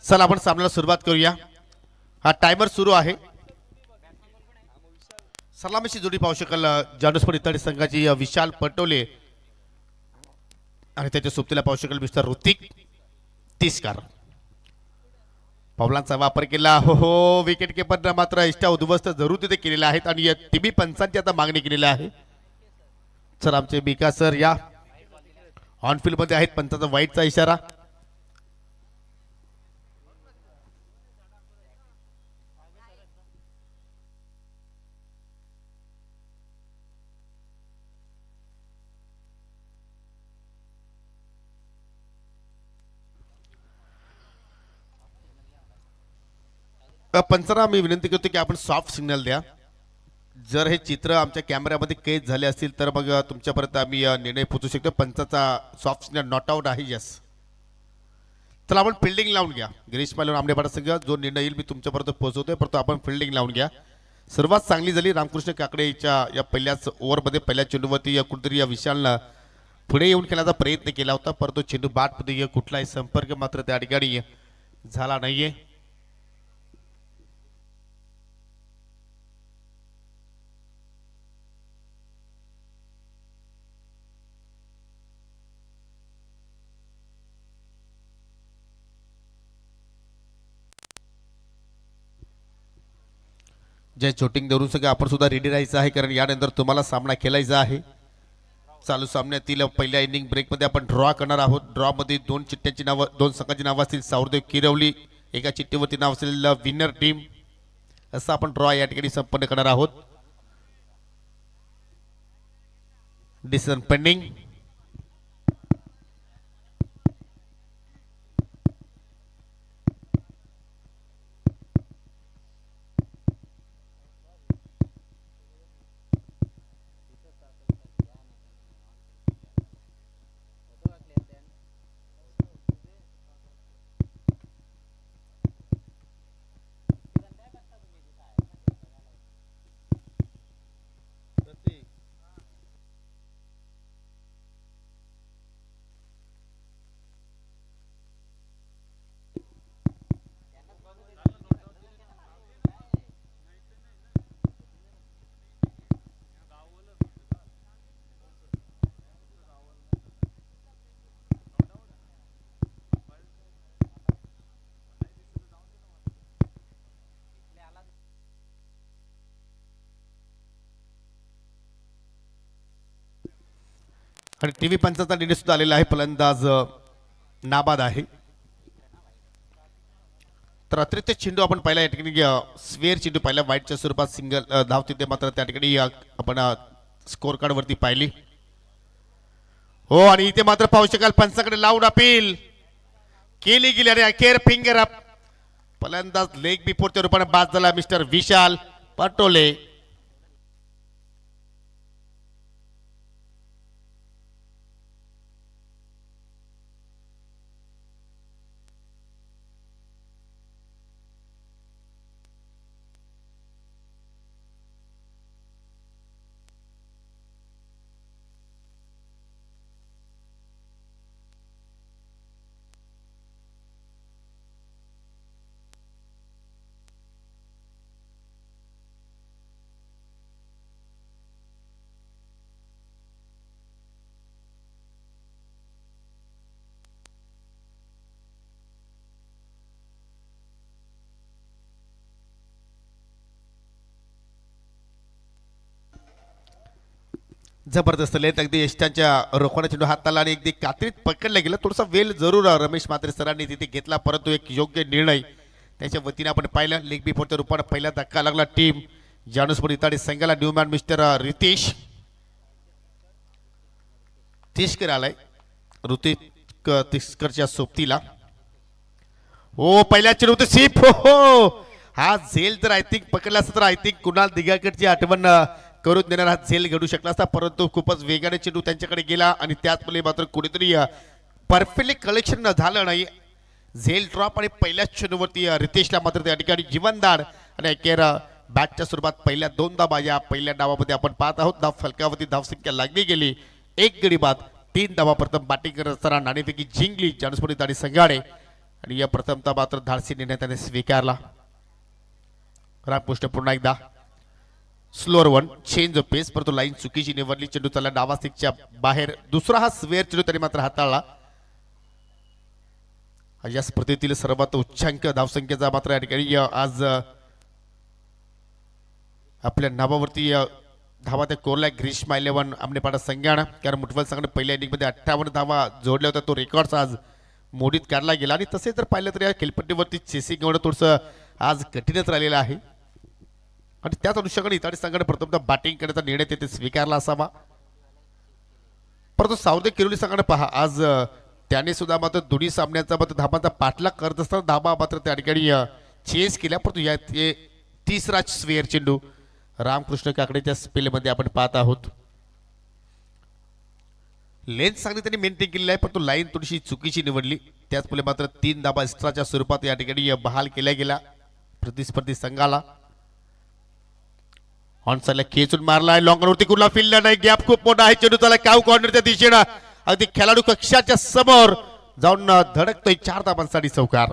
चला आपण सामन्याला सुरुवात करूया। हा टाइमर सुरू आहे। सलामीची जोडी पाहू शकाल जानूसपूर इताडी संघाची विशाल पटोले आणि त्याच्या सोबतीला पाहू शकाल मिस्टर ऋतिक तिसकार। पावलांचा वापर केला हो विकेट कीपरने मात्र इष्टा उद्ध्वस्त जरूर तिथे केलेला आहेत आणि या तिन्ही पंचांची आता मागणी केलेली आहे। सर आमचे बिका सर या ऑन फील्ड मध्ये आहेत। पंचाचा वाईटचा इशारा। पंचना मी विनंती करतो की आपण सॉफ्ट सिग्नल द्या। जर हे चित्र आमच्या कॅमेऱ्यामध्ये कैद झाले असतील तर मग तुमच्यापर्यंत आम्ही निर्णय पोहोचू शकतो। पंचाचा सॉफ्ट सिग्नल नॉट आउट आहे। यस चला आपण फिल्डिंग लावून घ्या। गिरीश मालवण आमनेपाडा संघ जो निर्णय येईल मी तुमच्यापर्यंत पोहोचवतोय, परंतु आपण फिल्डिंग लावून घ्या। सर्वात चांगली झाली रामकृष्ण काकडेच्या या पहिल्याच ओव्हरमध्ये पहिल्या चेंडूवरती कुठेतरी या विशालनं पुढे येऊन खेळण्याचा प्रयत्न केला होता, परंतु चेंडू बाटमध्ये कुठलाही संपर्क मात्र त्या ठिकाणी झाला नाहीये। जय शूटिंग धरून सगळं आपण सुद्धा रेडी राहायचं आहे, कारण यानंतर तुम्हाला सामना खेळायचा आहे। चालू सामन्यातील पहिल्या इनिंग ब्रेकमध्ये आपण ड्रॉ करणार आहोत। ड्रॉ मध्ये दोन चिठ्ठ्यांची नावं दोन संघांची नावं असतील। सावरदेव किरवली एका चिठ्ठीवरती नाव असेल विनर टीम, असं आपण ड्रॉ या ठिकाणी संपन्न करणार आहोत। Decision pending. आणि टीव्ही पंचाचा निर्णय सुद्धा आलेला आहे। फलंदाज नाबाद आहे। तर अतिरिक्त चेंडू आपण पहिला या ठिकाणी स्वेअर चेंडू पहिला वाईटच्या स्वरूपात सिंगल धाव तिथे मात्र त्या ठिकाणी आपण स्कोर कार्ड वरती पाहिली हो। आणि इथे मात्र पाहू शकाल पंचाकडे लावून अपील केली गेली आणि अखेर फिंगर अप। फलंदाज लेग बिफोरच्या रूपाने बाद झाला मिस्टर विशाल पटोले। जबरदस्त लेत अगदी यष्टांच्या रोखवाना चेंडू हाताला आणि अगदी कात्रीत पकडला गेला। थोडासा वेल जरूर रमेश म्हात्रे सरांनी तिथे घेतला, परंतु एक योग्य निर्णय त्याच्या वतीने आपण पाहिलं। लेग बिफोरच्या रूपाने पहिला धक्का लागला टीम जानूसपूर इताडी संघाला। न्यूमॅन मिस्टर रितेश तिसकर आलाय ऋतिक तिसकरच्या सोबतीला हो। पहिल्या चेंडू सीप हो हा झेल जर आय थिंक पकडला असता तर आय थिंक कुणाल दिगाकडची आठवण करून देणार हा झेल घडू शकला असता, परंतु खूपच वेगाने चेंडू त्यांच्याकडे गेला आणि त्याचमुळे मात्र कुठेतरी परफेक्टली कलेक्शन झालं नाही। झेल ड्रॉप आणि पहिल्याच चेंडूवरती रितेशला मात्र त्या ठिकाणी जीवनदान आणि अखेर बॅटच्या स्वरूपात पहिल्या दोन धावा या पहिल्या डावामध्ये आपण पाहत आहोत। धाव फलकावरती धावसंख्या लागली गेली, एक गडी बाद 3 धावा प्रथम बॅटिंग करत असताना नाणेफेकी जिंकली जानूसपूर इताडी संघाने आणि या प्रथमता मात्र धाडसी निर्णय त्याने स्वीकारला. रामकृष्ण पुन्हा एकदा स्लोअर वन चेंज ऑफ पेस, परंतु लाईन चुकीची निवडली. चेंडू त्याला डावा स्टिकच्या बाहेर. दुसरा हा स्वेअर चेंडू त्याने मात्र हाताळला. या स्पर्धेतील सर्वात उच्चांक धावसंख्येचा मात्र या ठिकाणी आज आपल्या नावावरती धावा त्या कोरल्या ग्रीष्मा 11 आमनेपाडा संघानं. कारण मुठवल संघाने पहिल्या इनिंगमध्ये 58 धावा जोडल्या होत्या. तो रेकॉर्ड आज मोडीत काढला गेला. आणि तसे जर पाहिलं तर या खेळपट्टीवरती चेसिंग होणं थोडंसं आज कठीणच राहिलेलं आहे. आणि त्याच अनुषंगाने इताडी संघाने प्रथमतः बॅटिंग करण्याचा निर्णय तेथे स्वीकारला असावा. परंतु सावदे किरोली संघाने पहा आज त्याने सुद्धा मात्र दोन्ही सामन्यांचा मात्र धाबांचा पाठलाग करत असताना धाबा मात्र त्या ठिकाणी चेस केल्या. परंतु या तिसरा स्वेअर चेंडू रामकृष्ण काकडेच्या स्पेलमध्ये आपण पाहत आहोत. लेन्थ चांगली त्यांनी मेंटेन केलेली आहे, परंतु लाईन थोडीशी चुकीची निवडली. त्याचमुळे मात्र 3 धाबा एक्स्ट्राच्या स्वरूपात या ठिकाणी बहाल केल्या गेला प्रतिस्पर्धी संघाला. ऑनसाइडला खेचून मारला आहे. लॉंग वरती कुठला फिल्ड नाही. गॅप खूप मोठा आहे. चेंडू त्याला काव कॉर्नरच्या दिशेनं अगदी खेळाडू कक्षाच्या समोर जाऊन धडकतोय. 4 धाबांसाठी चौकार.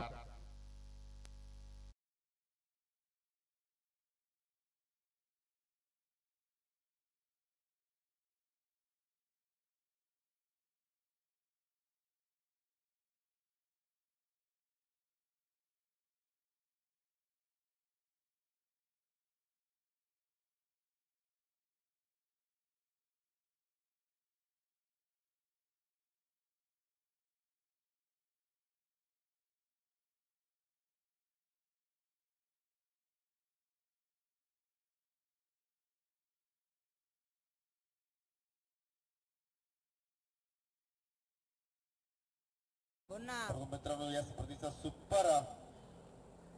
मित्रांनो या स्पर्धेचा सुपर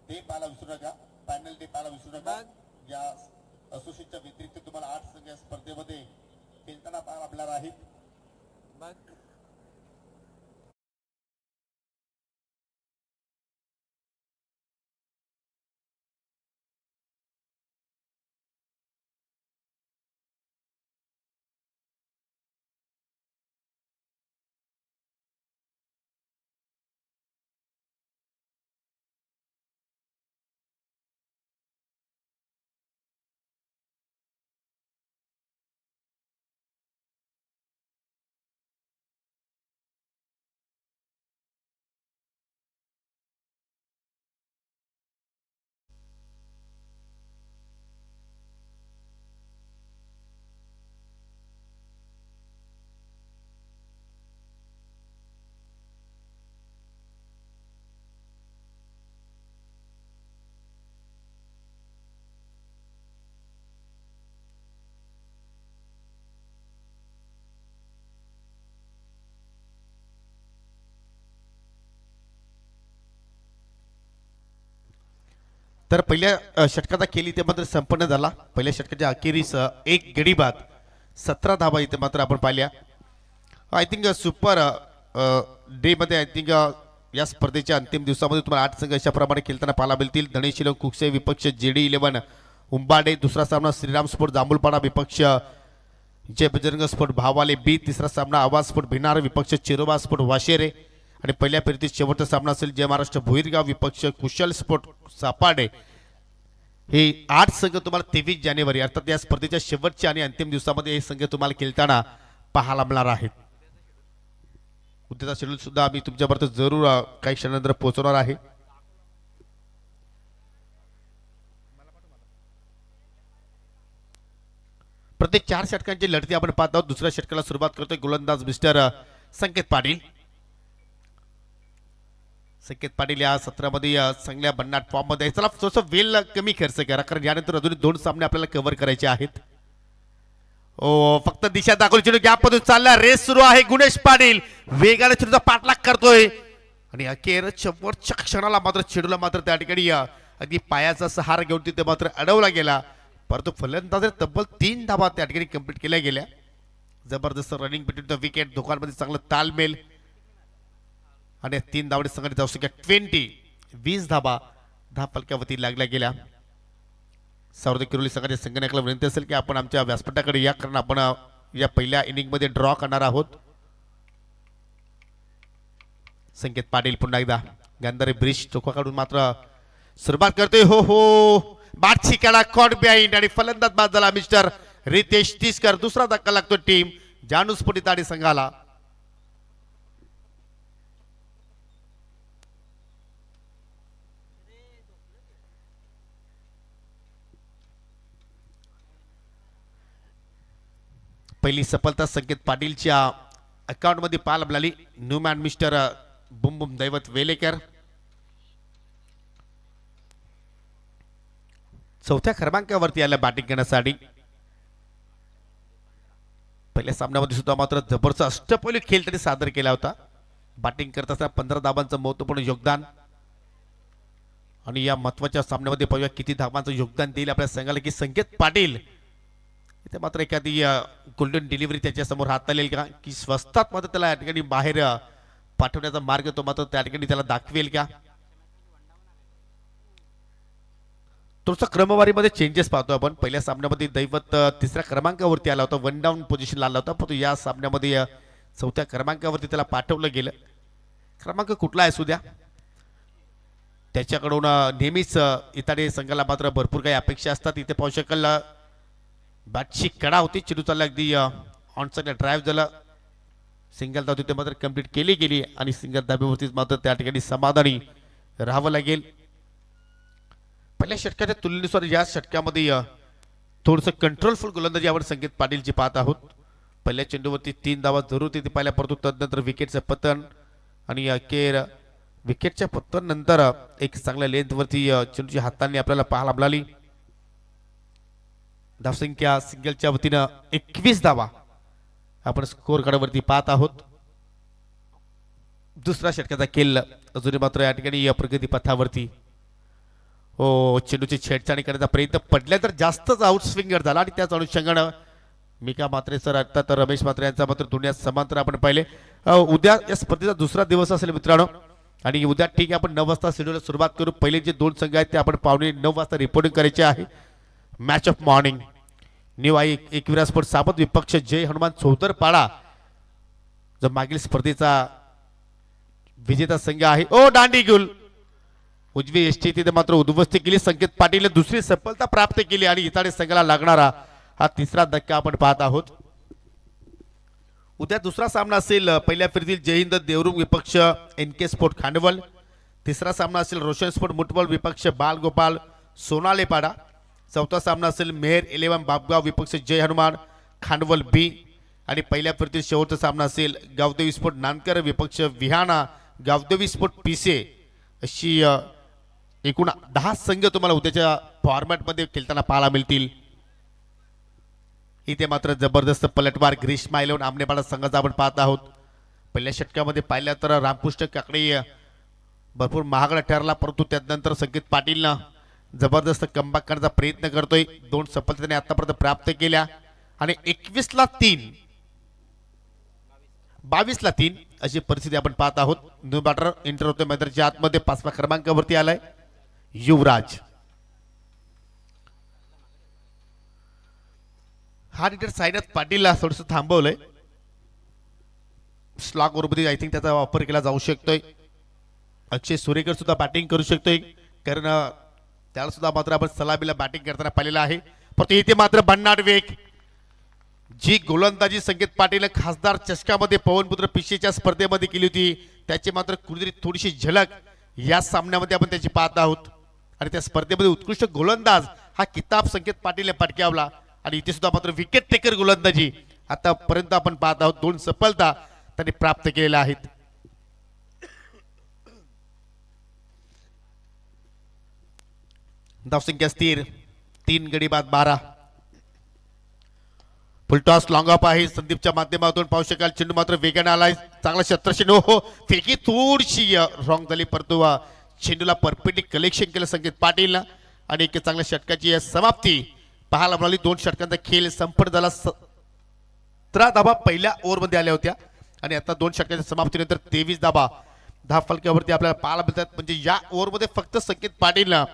टेप आला विसरू नका. पॅनल टेप आला विसरू नका. या असोसिएशनच्या व्यतिरिक्त तुम्हाला 8 संघ या स्पर्धेमध्ये खेळताना पाहायला मिळणार आहेत. तर पहिल्या षटकाचा खेळ इथे मात्र संपन्न झाला. पहिल्या षटकाच्या अखेरीस एक गडी बाद 17 धाबा इथे मात्र आपण पाहिल्या. आय थिंक सुपर डे मध्ये आय थिंक या स्पर्धेच्या अंतिम दिवसामध्ये तुम्हाला 8 संघ अशाप्रमाणे खेळताना पाहायला मिळतील. धनेशिलों कुकसे विपक्ष जेडी 11 उंबाडे. दुसरा सामना श्रीराम स्पोर्ट जांभूळपाडा विपक्ष जय बजरंग स्पोर्ट भावाले बी. तिसरा सामना आवाज स्पोर्ट भिनार विपक्ष चिरोबा स्पोर्ट वाशेरे. आणि पहिल्या फेरीतील शेवटचा सामना असेल जय महाराष्ट्र भोईरगाव विपक्ष कुशल स्पोर्ट सापाडे. हे 8 संघ तुम्हाला 23 जानेवारी अर्थात या स्पर्धेच्या शेवटच्या आणि अंतिम दिवसामध्ये हे संघ तुम्हाला खेळताना पाहायला मिळणार आहेत. उद्याचा शेड्यूल सुद्धा आम्ही तुमच्यापर्यंत जरूर काही क्षणानंतर पोहोचवणार आहे. प्रत्येक 4 षटकांची लढती आपण पाहत आहोत. दुसऱ्या षटकाला सुरुवात करतोय गोलंदाज मिस्टर संकेत पाटील. संकेत पाटील या सत्रामध्ये चांगल्या भन्नाट फॉर्म मध्ये. चला थोडंसं वेळ कमी खर्च करा कारण यानंतर अजून 2 सामने आपल्याला कव्हर करायचे आहेत. फक्त दिशा दाखवली. चेंडू गॅप मधून चालला. रेस सुरू आहे. गुणेश पाटील वेगाने चेंडूचा पाठलाग करतोय आणि अखेर शेवटच्या क्षणाला मात्र चेंडूला मात्र त्या ठिकाणी अगदी पायाचा सहारा घेऊन तिथे मात्र अडवला गेला. परंतु फलंदाज तब्बल 3 धाबा त्या ठिकाणी कंप्लीट केल्या गेल्या. जबरदस्त रनिंग बिटवीन द विकेट. दोघांमध्ये चांगला तालमेल आणि 3 धावडे संघाने जाऊ शक्या 20 धाबा फलकावरती लागल्या गेल्या. सावरदे किरोली संघाच्या संघटनाला विनंती असेल की आपण आमच्या व्यासपीठाकडे या कारण आपण या पहिल्या इनिंग मध्ये ड्रॉ करणार आहोत. संकेत पाटील पुन्हा एकदा गांधारी ब्रिज टोका काढून मात्र सुरुवात करतोय. हो हो बाटची कडा कॉट बिहाइंड आणि फलंदाज बाद झाला मिस्टर रितेश तिसकर. दुसरा धक्का लागतो टीम जानुस्फोटी ताडी संघाला. पहिली सफलता संकेत पाटीलच्या अकाउंट मध्ये पाहायला मिळाली. न्यूमॅन मिस्टर बुम बुम दैवत वेलेकर. चौथ्या क्रमांकावरती आल्या बॅटिंग करण्यासाठी. पहिल्या सामन्यामध्ये सुद्धा मात्र जबरदस्त अष्टपैलू खेळ त्यांनी सादर केला होता. बॅटिंग करत असताना 15 धावांचं महत्वपूर्ण योगदान आणि या महत्वाच्या सामन्यामध्ये पाहूया किती धावांचं योगदान देईल आपल्या संघाला की संकेत पाटील. इथे मात्र एखादी गोल्डन डिलिव्हरी त्याच्या समोर हात आलेल का की स्वस्तात मात्र त्याला या ठिकाणी बाहेर पाठवण्याचा मार्ग तो मात्र त्या ठिकाणी त्याला दाखवेल का. थोडंसं क्रमवारीमध्ये चेंजेस पाहतो आपण. पहिल्या सामन्यामध्ये दैवत तिसऱ्या क्रमांकावरती आला होता, वन डाऊन पोझिशनला आला होता, परंतु या सामन्यामध्ये चौथ्या क्रमांकावरती त्याला पाठवलं गेलं. क्रमांक कुठला आहे सुद्या त्याच्याकडून नेहमीच इताडे संघाला मात्र भरपूर काही अपेक्षा असतात. इथे पाहू शकाल बॅटची कडा होती, चेंडू चालला अगदी ऑनसाइडला ड्राईव्ह झाला. सिंगल धाव तिथे मात्र कंप्लीट केली गेली आणि सिंगल धाब्यावरतीच मात्र त्या ठिकाणी समाधानी राहावं लागेल. पहिल्या षटकाच्या तुलनेनुसार या षटकामध्ये थोडंसं कंट्रोलफुल गोलंदाजी आपण संकेत पाटीलची पाहत आहोत. पहिल्या चेंडूवरती 3 धावा जरूर तिथे पाहिल्या, परंतु तदनंतर विकेटचं पतन आणि अखेर विकेटच्या पतन नंतर एक चांगल्या लेंथवरती चेंडूची हातांनी आपल्याला पाहायला मिळाली. धावसंख्या सिंगलच्या वतीनं 21 धावा आपण स्कोर कार्डवरती पाहत आहोत. दुसरा षटकाचा खेळ अजूनही मात्र या ठिकाणी प्रगती पथावरती. हो चेंडूची छेडछाड करण्याचा प्रयत्न पडल्या तर जास्तच आउट स्विंगर झाला आणि त्याच अनुषंगानं मिका म्हात्रे सर आता तर रमेश म्हात्रे यांचा मात्र दुनिया समांतर आपण पाहिले. उद्या या स्पर्धेचा दुसरा दिवस असेल मित्रांनो आणि उद्या ठीक आहे आपण 9 वाजता शेड्यूल सुरुवात करू. पहिले जे 2 संघ आहेत ते आपण पावणे 9 वाजता रिपोर्टिंग करायचे आहे. Match of morning new I Ekvira sport साबत विपक्ष जय हनुमान चौदरपाडा जो मागील स्पर्धेचा विजेता संघ आहे. ओ दांडी गुल उजवी एसटी तिथे मात्र उद्ध्वस्त केली. संकेत पाटील दुसरी सफलता प्राप्त केली आणि इताडे संघाला लागणारा हा तिसरा धक्का आपण पाहत आहोत. उद्या दुसरा सामना असेल पहिल्या फेरीतील जय हिंद देवरुंग विपक्ष एनके स्पोर्ट खांडवल. तिसरा सामना असेल रोशन स्पोर्ट मुटबॉल विपक्ष बालगोपाल सोनालेपाडा. चौथा सामना असेल मेहर 11 बापगाव विपक्ष जय हनुमान खांडवल बी. आणि पहिल्या फेरीतील शेवटचा सामना असेल गावदेवी स्पोर्ट नानकर विपक्ष विहाना गावदेवी स्पोर्ट पिसे. अशी एकूण 10 संघ तुम्हाला उद्याच्या फॉर्मॅटमध्ये खेळताना पाहायला मिळतील. इथे मात्र जबरदस्त पलटवार ग्रीष्मा 11 आमनेपाडा संघाचा आपण पाहत आहोत. पहिल्या षटकामध्ये पाहिलं तर रामकृष्ण काकडे भरपूर महागडा ठरला, परंतु त्यानंतर संकेत पाटीलनं जबरदस्त कमबॅक करण्याचा प्रयत्न करतोय. 2 सफलता त्याने आतापर्यंत प्राप्त केल्या आणि 21ला 3 22ला 3 अशी परिस्थिती आपण पाहत आहोत. न्यू बॅटर एंटर होतोय मैदानाच्या आतमध्ये. 5व्या क्रमांकावरती आलाय युवराज. हा रिटर साईनाथ पाटीलला थोडंसं थांबवलंय. स्लॉग बरोबर आय थिंक त्याचा वापर केला जाऊ शकतोय. अक्षय सुरेकर सुद्धा बॅटिंग करू शकतोय कारण त्याला सुद्धा मात्र आपण सलामीला बॅटिंग करताना पाहिलेलं आहे. परंतु इथे मात्र भन्नाट वेग जी गोलंदाजी संकेत पाटील खासदार चषकामध्ये पवनपुत्र पिशेच्या स्पर्धेमध्ये केली होती त्याची मात्र कुठेतरी थोडीशी झलक या सामन्यामध्ये आपण त्याची पाहत आहोत. आणि त्या स्पर्धेमध्ये उत्कृष्ट गोलंदाज हा किताब संकेत पाटीलने पटकावला आणि इथे सुद्धा मात्र विकेट टेकर गोलंदाजी आतापर्यंत आपण पाहत आहोत. 2 सफलता त्यांनी प्राप्त केलेल्या आहेत. धावसंख्या स्थिर 3 गडी बाद 12. फुलटॉस लॉंग ऑफ आहे संदीपच्या माध्यमातून पाहू शकाल. चेंडू मात्र वेगाने आलाय. चांगला क्षेत्रक्षण हो फेकी थोडीशी रॉंग झाली, परंतु चेंडूला परफेक्टली कलेक्शन केलं संकेत पाटीलनं आणि एक चांगल्या षटकाची समाप्ती पाहायला मिळाली. 2 षटकांचा खेळ संपन्न झाला. 17 धाबा पहिल्या ओव्हरमध्ये आल्या होत्या आणि आता 2 षटकांच्या समाप्तीनंतर 23 धाबा 10 फलक्यावरती आपल्याला पाहायला मिळतात. म्हणजे या ओव्हरमध्ये फक्त संकेत पाटीलनं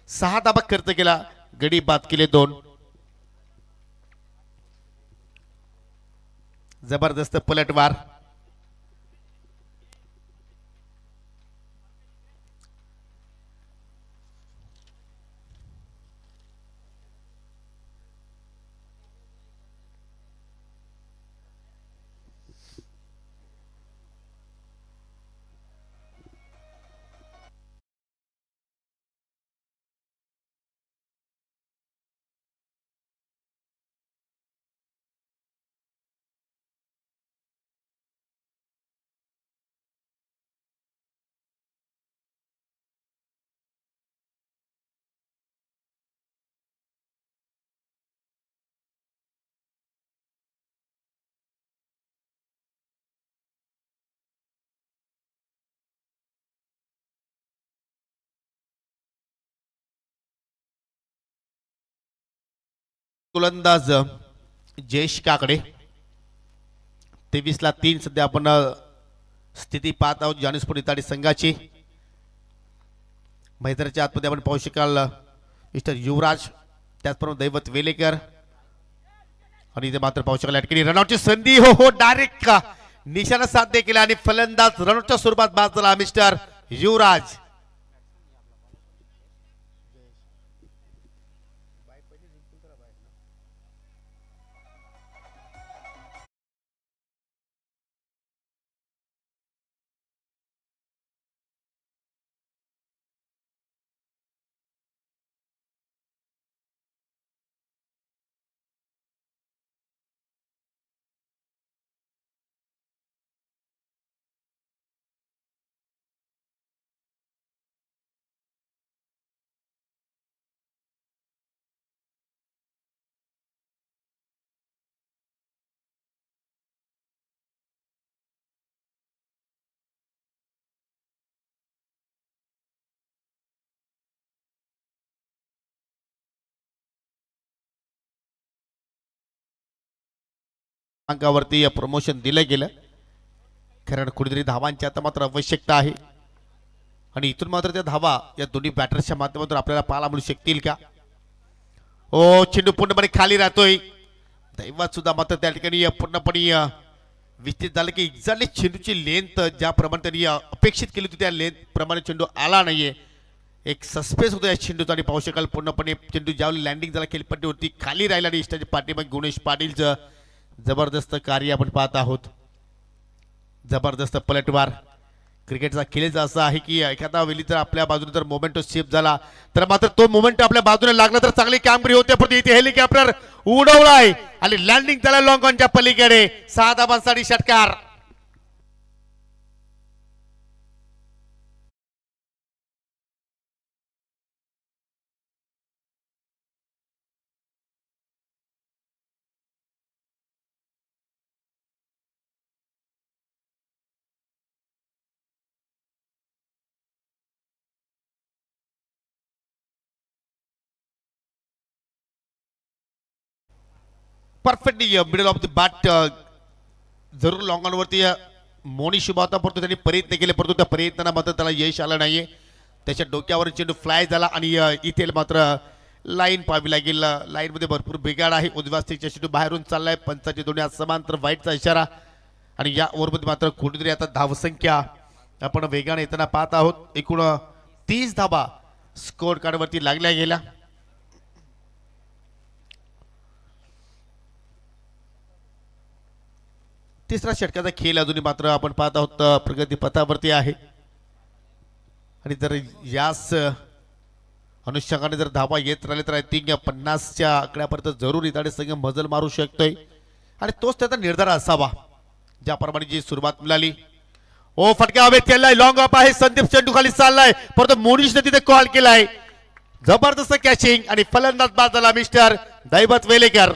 6 धाबा खर्च केला, गडी बाद केले 2. जबरदस्त पलटवार. गोलंदाज जयेश काकडे 23-3 सध्या आपण स्थिती पाहत आहोत जानुस्फोट इताडी संघाची. मैदानाच्या आतमध्ये आपण पाहू शकाल मिस्टर युवराज, त्याचप्रमाणे दैवत वेलेकर आणि इथे मात्र पाहू शकाल या ठिकाणी रनआउटची संधी. हो डायरेक्ट निशाणा साध्य केला आणि फलंदाज रनआउटच्या स्वरूपात बाद झाला मिस्टर युवराज. अंकावरती प्रमोशन दिलं गेलं कारण कुठेतरी धावांची आता मात्र आवश्यकता आहे आणि इथून मात्र त्या धावा या दोन्ही बॅटर्सच्या माध्यमातून आपल्याला पाहायला मिळू शकतील का. ओ चेंडू पूर्णपणे खाली राहतोय. दैवात सुद्धा मात्र त्या ठिकाणी पूर्णपणे विस्तीत झालं की एक्झॅक्टली चेंडूची लेंथ ज्याप्रमाणे त्यांनी अपेक्षित केली होती त्या लेंथ प्रमाणे चेंडू आला नाहीये. एक सस्पेन्स होतो या चेंडूचा आणि पाहू शकाल पूर्णपणे चेंडू ज्यावेळी लँडिंग झाला खेळपट्टीवरती खाली राहिला आणि इष्टाच्या पाठीमागे गुणेश पाटीलचं जबरदस्त कार्य आपण पाहत आहोत. जबरदस्त पलटवार. क्रिकेटचा खेळचा असा आहे की एखादा वेळी जर आपल्या बाजूने जर मोमेंटो शिफ्ट झाला तर मात्र तो मोमेंट आपल्या बाजूने लागला तर चांगली कामगिरी होते. पण इथे हेलिकॉप्टर उडवलाय आणि लँडिंग झाला लॉंग ऑनच्या पलीकडे. 6 धावांसाठी षटकार. Perfectly middle of the bat जरूर लॉंग ऑन वरती मोनी शुभावता परंतु त्यांनी प्रयत्न केले परंतु त्या प्रयत्नांना मात्र त्याला यश आलं नाहीये. त्याच्या डोक्यावर चेंडू फ्लाय झाला आणि इथे मात्र लाईन पाहावी लागेल. लाईन मध्ये भरपूर बिघाड आहे. उजव्या स्टिकचा चेंडू बाहेरून चाललाय. पंचाची दोन्ही समांतर व्हाईटचा इशारा आणि या ओव्हरमध्ये मात्र कुठेतरी आता धावसंख्या आपण वेगाने येताना पाहत आहोत. एकूण 30 धावा स्कोर कार्ड वरती लागल्या गेल्या. तिसरा षटकाचा खेळ अजूनही मात्र आपण पाहत आहोत प्रगती पथावरती आहे आणि जर याच अनुषंगाने जर धावा येत राहिले तर आय थिंक 50च्या आकड्यापर्यंत जरूर इताडे संघ मजल मारू शकतोय आणि तोच त्याचा निर्धार असावा ज्याप्रमाणे जी सुरुवात मिळाली. ओ फटका हवेत केलाय. लॉंग अप आहे. संदीप चेंडू खाली चाललाय परंतु मोनिशने तिथे कॉल केलाय. जबरदस्त कॅचिंग आणि फलंदाज बाद झाला मिस्टर दैवत वेलेकर.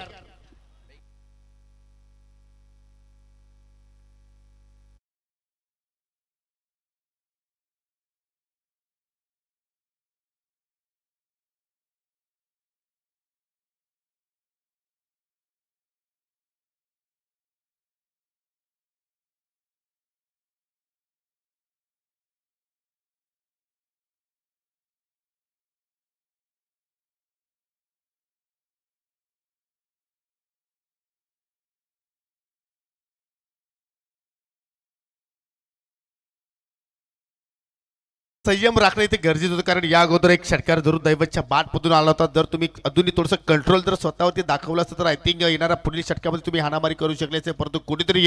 संयम राखणं इथे गरजेचं होतं कारण या अगोदर एक षटकार जरूर दैवतच्या बाटमधून आला होता. जर तुम्ही अजूनही थोडंसं कंट्रोल जर स्वतःवरती दाखवलं असतं तर आय थिंक येणाऱ्या पुढील षटकामध्ये तुम्ही हाणामारी करू शकले असते परंतु कुठेतरी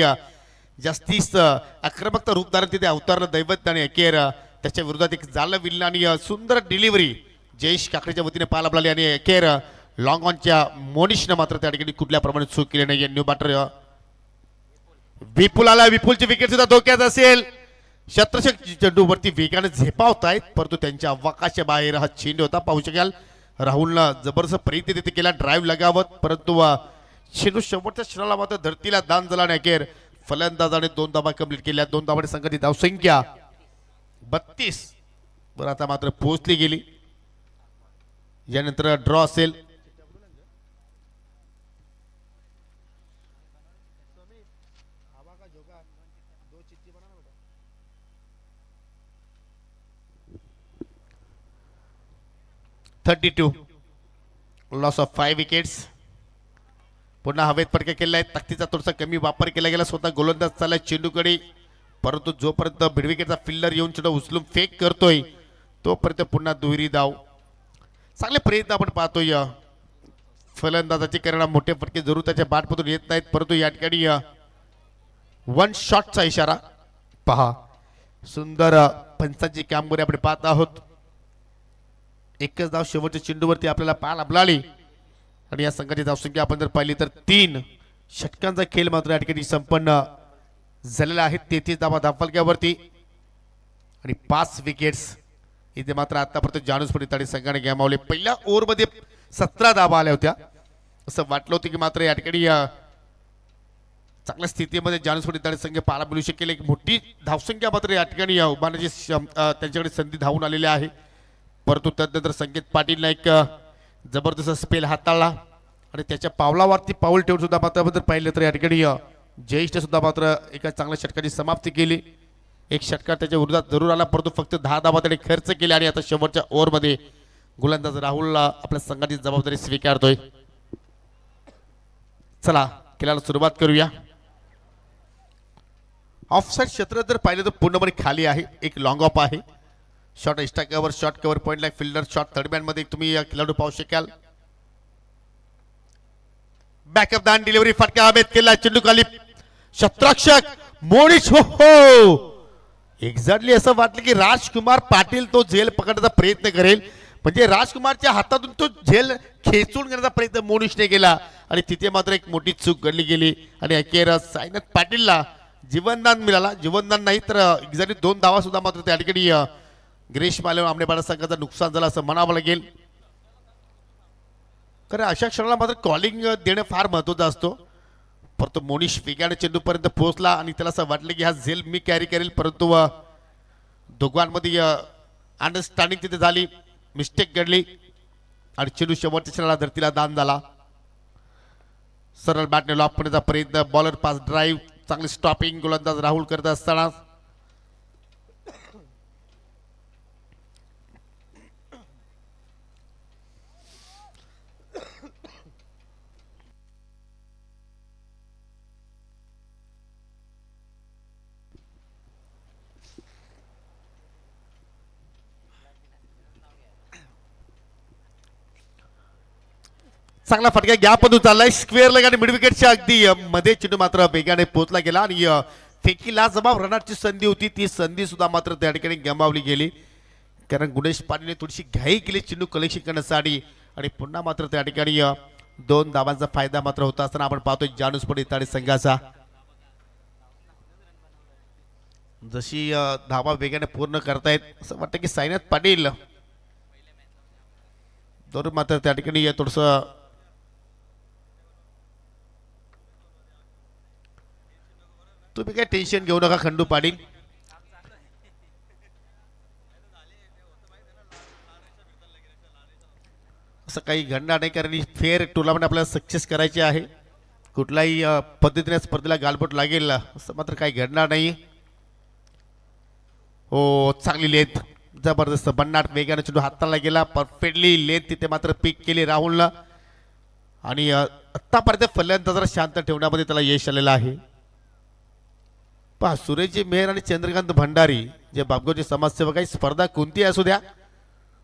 जास्तीच आक्रमकता रूप धारण तिथे अवतारलं दैवत आणि अखेर त्याच्या विरोधात एक जालं विल्ला आणि सुंदर डिलिव्हरी जयेश काकडेच्या वतीने पाहायला मिळाली आणि अखेर लॉंग ऑनच्या मोनिशनं मात्र त्या ठिकाणी कुठल्या प्रमाणे चूक केली नाही. न्यू बॅटर विपुल आला. विपुलची विकेट सुद्धा धोक्यात असेल. शत्रशक चेंडूवरती वेगाने झेपावतायत परंतु त्यांच्या अवकाशाच्या बाहेर हा चेंडू होता. पाहू शकाल राहुलला जबरदस्त प्रयत्न तिथे केला ड्राईव्ह लगावत परंतु चेंडू शेवटच्या क्षणाला मात्र धरतीला दान झाला आणि अखेर फलंदाजाने 2 धावा कंप्लीट केल्या. 2 धावांनी संघाची धावसंख्या 32 वर आता मात्र पोहोचली गेली. यानंतर ड्रॉ असेल 32 लॉस ऑफ 5 विकेट्स. पुन्हा हवेत फटके केले आहेत. ताकदीचा थोडासा कमी वापर केला गेला. स्वतः गोलंदाज चालला चेंडूकडे, परंतु जोपर्यंत भिडविकेटचा फिल्डर येऊन चेंडू उचलून फेक करतोय तोपर्यंत पुन्हा दुहेरी धाव. चांगले प्रयत्न आपण पाहतोय. फलंदाजाचे करणार मोठे फटके जरूर त्याच्या बॅटमधून येत नाहीत, परंतु या ठिकाणी वन शॉटचा इशारा पहा. सुंदर पंचांची कामगिरी आपण पाहत आहोत. एकच धाव शेवटच्या चेंडूवरती आपल्याला पाहायला मिळाली आणि या संघाची धावसंख्या आपण जर पाहिली तर 3 षटकांचा खेळ मात्र या ठिकाणी संपन्न झालेला आहे. 33 धावा धावफलक्यावरती आणि 5 विकेट्स. इथे मात्र आतापर्यंत जानू स्फटिक संघाने गमावले. पहिल्या ओव्हरमध्ये 17 धावा आल्या होत्या. असं वाटलं होतं की मात्र या ठिकाणी चांगल्या स्थितीमध्ये जानू स्फटिक संघ पाहायला मिळू शकेल. एक मोठी धावसंख्या मात्र या ठिकाणी उभारण्याची त्यांच्याकडे संधी धावून आलेली आहे, परंतु त्यानंतर संकेत पाटीलने एक जबरदस्त स्पेल हाताळला आणि त्याच्या पावलावरती पाऊल ठेवून सुद्धा मात्र पाहिलं तर या ठिकाणी जयेशने सुद्धा मात्र एका चांगल्या षटकाची समाप्ती केली. एक षटकार त्याच्या विरोधात जरूर आला, परंतु फक्त 10 धावा त्याने खर्च केले आणि आता शेवटच्या ओव्हरमध्ये गोलंदाज राहुल आपल्या संघाची जबाबदारी स्वीकारतोय. चला खेळाला सुरुवात करूया. ऑफसाइड क्षेत्र जर पाहिलं तर पूर्णपणे खाली आहे. एक लॉंग ऑफ आहे. Short extra cover, short cover, point like fielder, short third man मध्ये तुम्ही या खेळाडू पाहू शकाल. बॅकअप दान डिलिव्हरी फटका हवेत केला. चेंडू खाली शतरक्षक मोनिश हो एक्झॅक्टली असं वाटलं की राजकुमार पाटील तो झेल पकडण्याचा प्रयत्न करेल, म्हणजे राजकुमारच्या हातातून तो झेल खेचून घेण्याचा प्रयत्न मोनिशने केला आणि तिथे मात्र एक मोठी चूक घडली गेली आणि अखेर साईनाथ पाटीलला जीवनदान मिळाला. जीवनदान नाही तर एक्झॅक्टली 2 धावा सुद्धा मात्र त्या ठिकाणी गिरीश मालव आमनेपाडा संघाचं नुकसान झालं असं म्हणावं लागेल. कारण अशा क्षणाला मात्र कॉलिंग देणं फार महत्वाचं असतो. परंतु मोनिश वेगाने चेंडूपर्यंत पोहोचला आणि त्याला असं वाटलं की हा झेल मी कॅरी करेल, परंतु दोघांमध्ये अंडरस्टँडिंग तिथे झाली, मिस्टेक घडली आणि चेंडू शेवटच्या क्षणाला धरतीला दान झाला. सरळ बॅटने लॉक करण्याचा प्रयत्न, बॉलर पास ड्राईव्ह, चांगली स्टॉपिंग गोलंदाज राहुल करत असताना चांगला फटका गॅपमधून चाललाय. स्क्वेअर लेग आणि मिड विकेटच्या अगदी मध्ये चेंडू मात्र वेगाने पोहोचला गेला आणि फेकीला जबाब रनआउटची संधी होती, ती संधी सुद्धा मात्र त्या ठिकाणी गमावली गेली. कारण गुणेश पाटीलने थोडीशी घाई केली चेंडू कलेक्शन करण्यासाठी आणि पुन्हा मात्र त्या ठिकाणी 2 धावांचा फायदा मात्र होता असताना आपण पाहतोय जानू स्फटिक संघाचा. जशी धावा वेगाने पूर्ण करतायत असं वाटतं की साईनाथ पाटील तर मात्र त्या ठिकाणी थोडस तुम्ही काय टेन्शन घेऊ नका खंडू पाटील. असं काही घडणार नाही, कारण फेअर टुर्नामेंट आपल्याला सक्सेस करायची आहे. कुठल्याही पद्धतीने स्पर्धेला गालबोट लागेल असं मात्र काही घडणार नाही. हो चांगली लेंथ, जबरदस्त भन्नाट वेगाने चेंडू हाताला गेला. परफेक्टली लेंथ तिथे मात्र पिक केली राहुलला आणि आतापर्यंत फलंदाजाला शांत ठेवण्यामध्ये त्याला यश आलेलं आहे. पहा सुरेशजी मेहर आणि चंद्रकांत भंडारी जे बाबगावचे समाजसेवक आहे, स्पर्धा कोणती असू द्या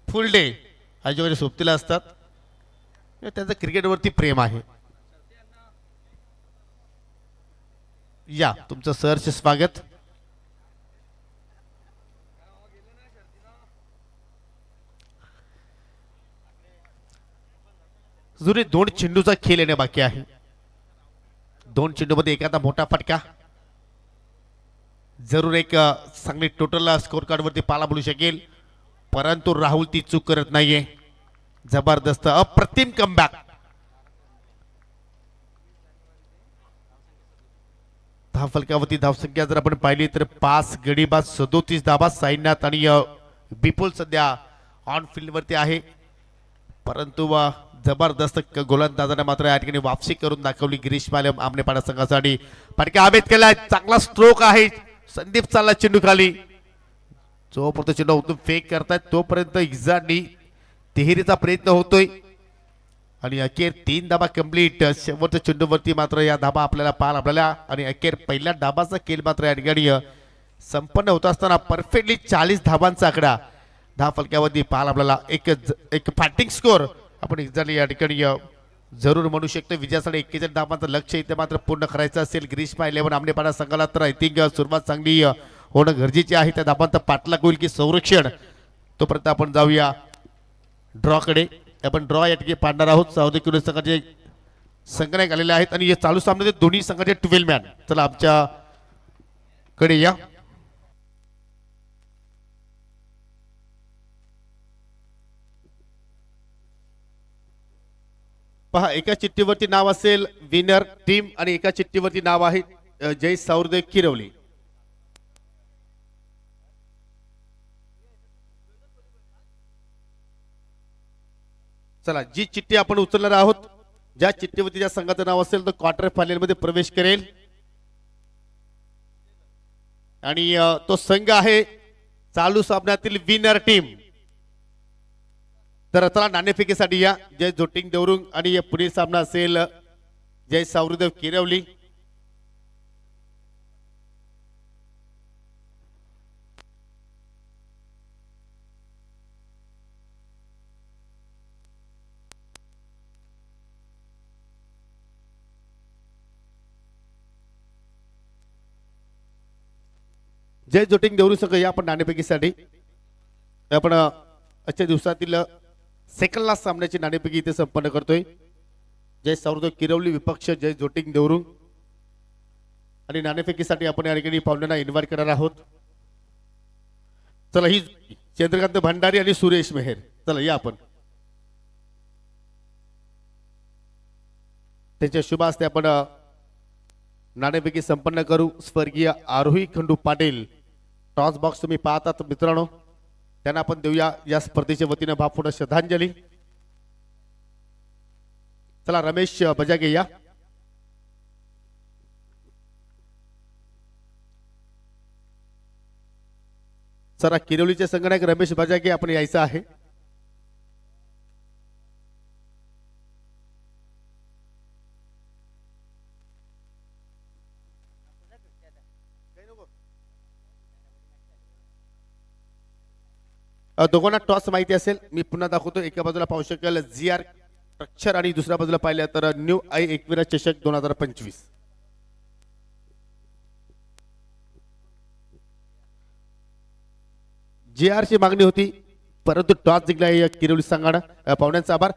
फुल डे आजोबाच्या सोबतीला असतात. त्यांचं क्रिकेटवरती प्रेम आहे. या तुमचं सहर्ष स्वागत. जुने 2 चेंडूचा खेळ येणे बाकी आहे. 2 चेंडूमध्ये एखादा मोठा फटका जरूर एक चांगली टोटल स्कोर कार्ड वरती पाला मिळू शकेल, परंतु राहुल ती चूक करत नाहीये. जबरदस्त अप्रतिम कमबॅक. धावफलकावरती धावसंख्या जर आपण पाहिली तर 5 गडी बाद 37 धावा. साईनाथ आणि विपुल सध्या ऑन फील्ड वरती आहे, परंतु जबरदस्त गोलंदाजाने मात्र या ठिकाणी वापसी करून दाखवली गिरीश मालम आमनेपाडा संघासाठी. फटका हवेत केलाय, चांगला स्ट्रोक आहे, संदीप चालला चेंडू खाली, जोपर्यंत चेंडू उतरून फेक करतायत तोपर्यंत इग्झानी तिहेरीचा प्रयत्न होतोय आणि अखेर 3 धाबा कंप्लीट. शेवटच्या चेंडूवरती मात्र या धाबा आपल्याला पाहायला आपल्याला आणि अखेर पहिल्या धाबाचा खेळ मात्र या ठिकाणी संपन्न होत असताना परफेक्टली 40 धाबांचा आकडा धाव फलक्यावरती पाहायला आपल्याला एक फायटिंग स्कोर आपण एक्झॅक्टली या ठिकाणी जरूर म्हणू शकतो. विजयासाठी 41 धाबांचं लक्ष इथे मात्र पूर्ण करायचं असेल ग्रीष्मा 11 आमनेपाडा संघाला तर आय थिंक सुरुवात चांगली होणं गरजेचे आहे. त्या धाबांचा पाठलाग होईल की संरक्षण, तोपर्यंत आपण जाऊया ड्रॉकडे. आपण ड्रॉ या ठिकाणी पाडणार आहोत. साऊदी किलो संघाचे संघनायक आलेले आहेत आणि हे चालू सामने दोन्ही संघाचे 12 मॅन. चला आमच्याकडे या. पहा, एका चिठ्ठीवरती नाव असेल विनर टीम आणि एका चिठ्ठीवरती नाव आहे जय सौरदेव किरवली. चला, जी चिठ्ठी आपण उचलणार आहोत, ज्या चिठ्ठीवरती ज्या संघाचं नाव असेल तो क्वार्टर फायनल मध्ये प्रवेश करेल आणि तो संघ आहे चालू सामन्यातील विनर टीम. तर चला नाणेफेकीसाठी या. जय जोटिंग देवरुंग आणि पुढील सामना असेल जय सौरदेव किरवली. जय जोटिंग देवरुंग संघ या आपण नाणेफेकीसाठी. आपण आजच्या दिवसातील सेकंड लास्ट सामन्याची नाणेफेकी इथे संपन्न करतोय. जय सौरदेव किरवली विपक्ष जय जोटिंग देवरुंग आणि नाणेफेकीसाठी आपण या ठिकाणी पाहुण्यांना इन्व्हाइट करणार आहोत. चला, ही चंद्रकांत भंडारी आणि सुरेश मेहर. चला या आपण त्यांच्या शुभ हस्ते आपण नाणेफेकी संपन्न करू. स्वर्गीय आरोही खंडू पाटील टॉस बॉक्स तुम्ही पाहतात मित्रांनो, त्यांना आपण देऊया या स्पर्धेच्या वतीने भावपूर्ण श्रद्धांजली. चला रमेश बजागे या. चला, किरवलीचे संघनायक रमेश बजागे आपण यायचं आहे. दोघांना टॉस माहिती असेल, मी पुन्हा दाखवतो. एका बाजूला पाहू शकेल GR स्ट्रक्चर आणि दुसऱ्या बाजूला पाहिलं तर न्यू आई एकविरा चषक 2025. GR ची मागणी होती परंतु टॉस जिंकला किरवली संघानं. पाहुण्यांचा आभार.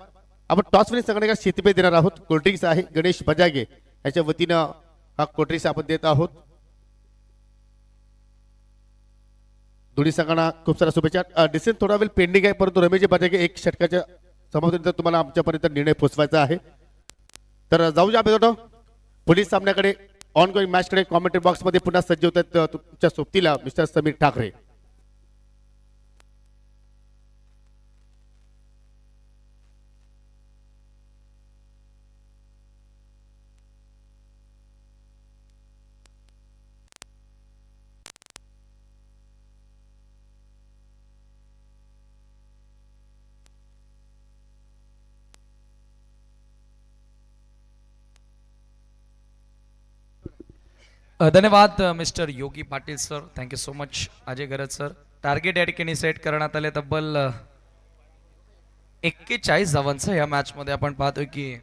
आपण टॉस विनिंग संघाला शेतीपे देणार आहोत. कोल्ड्रिंक्स आहे गणेश बजागे याच्या वतीनं हा कोल्ड्रिंक्स आपण देत आहोत. दोन्ही संघांना खूप साऱ्या शुभेच्छा. डिसिजन थोडा वेळ पेंडिंग आहे परंतु रमेश बजागे 1 षटकाच्या समाप्तीनंतर तुम्हाला आमच्यापर्यंत निर्णय पोहोचवायचा आहे. तर जाऊया मित्रांनो पुढील सामन्याकडे. ऑन गोईंग मॅच कडे. कॉमेंट्री बॉक्स मध्ये पुन्हा सज्ज होत आहेत तुमच्या सोबतीला मिस्टर समीर ठाकरे. धन्यवाद mister Yogi Patil sir. Thank you so much. Ajay Garaj sir. Target या ठिकाणी सेट करण्यात आले तब्बल 41 धावांचं या मॅच मध्ये. आपण पाहतोय की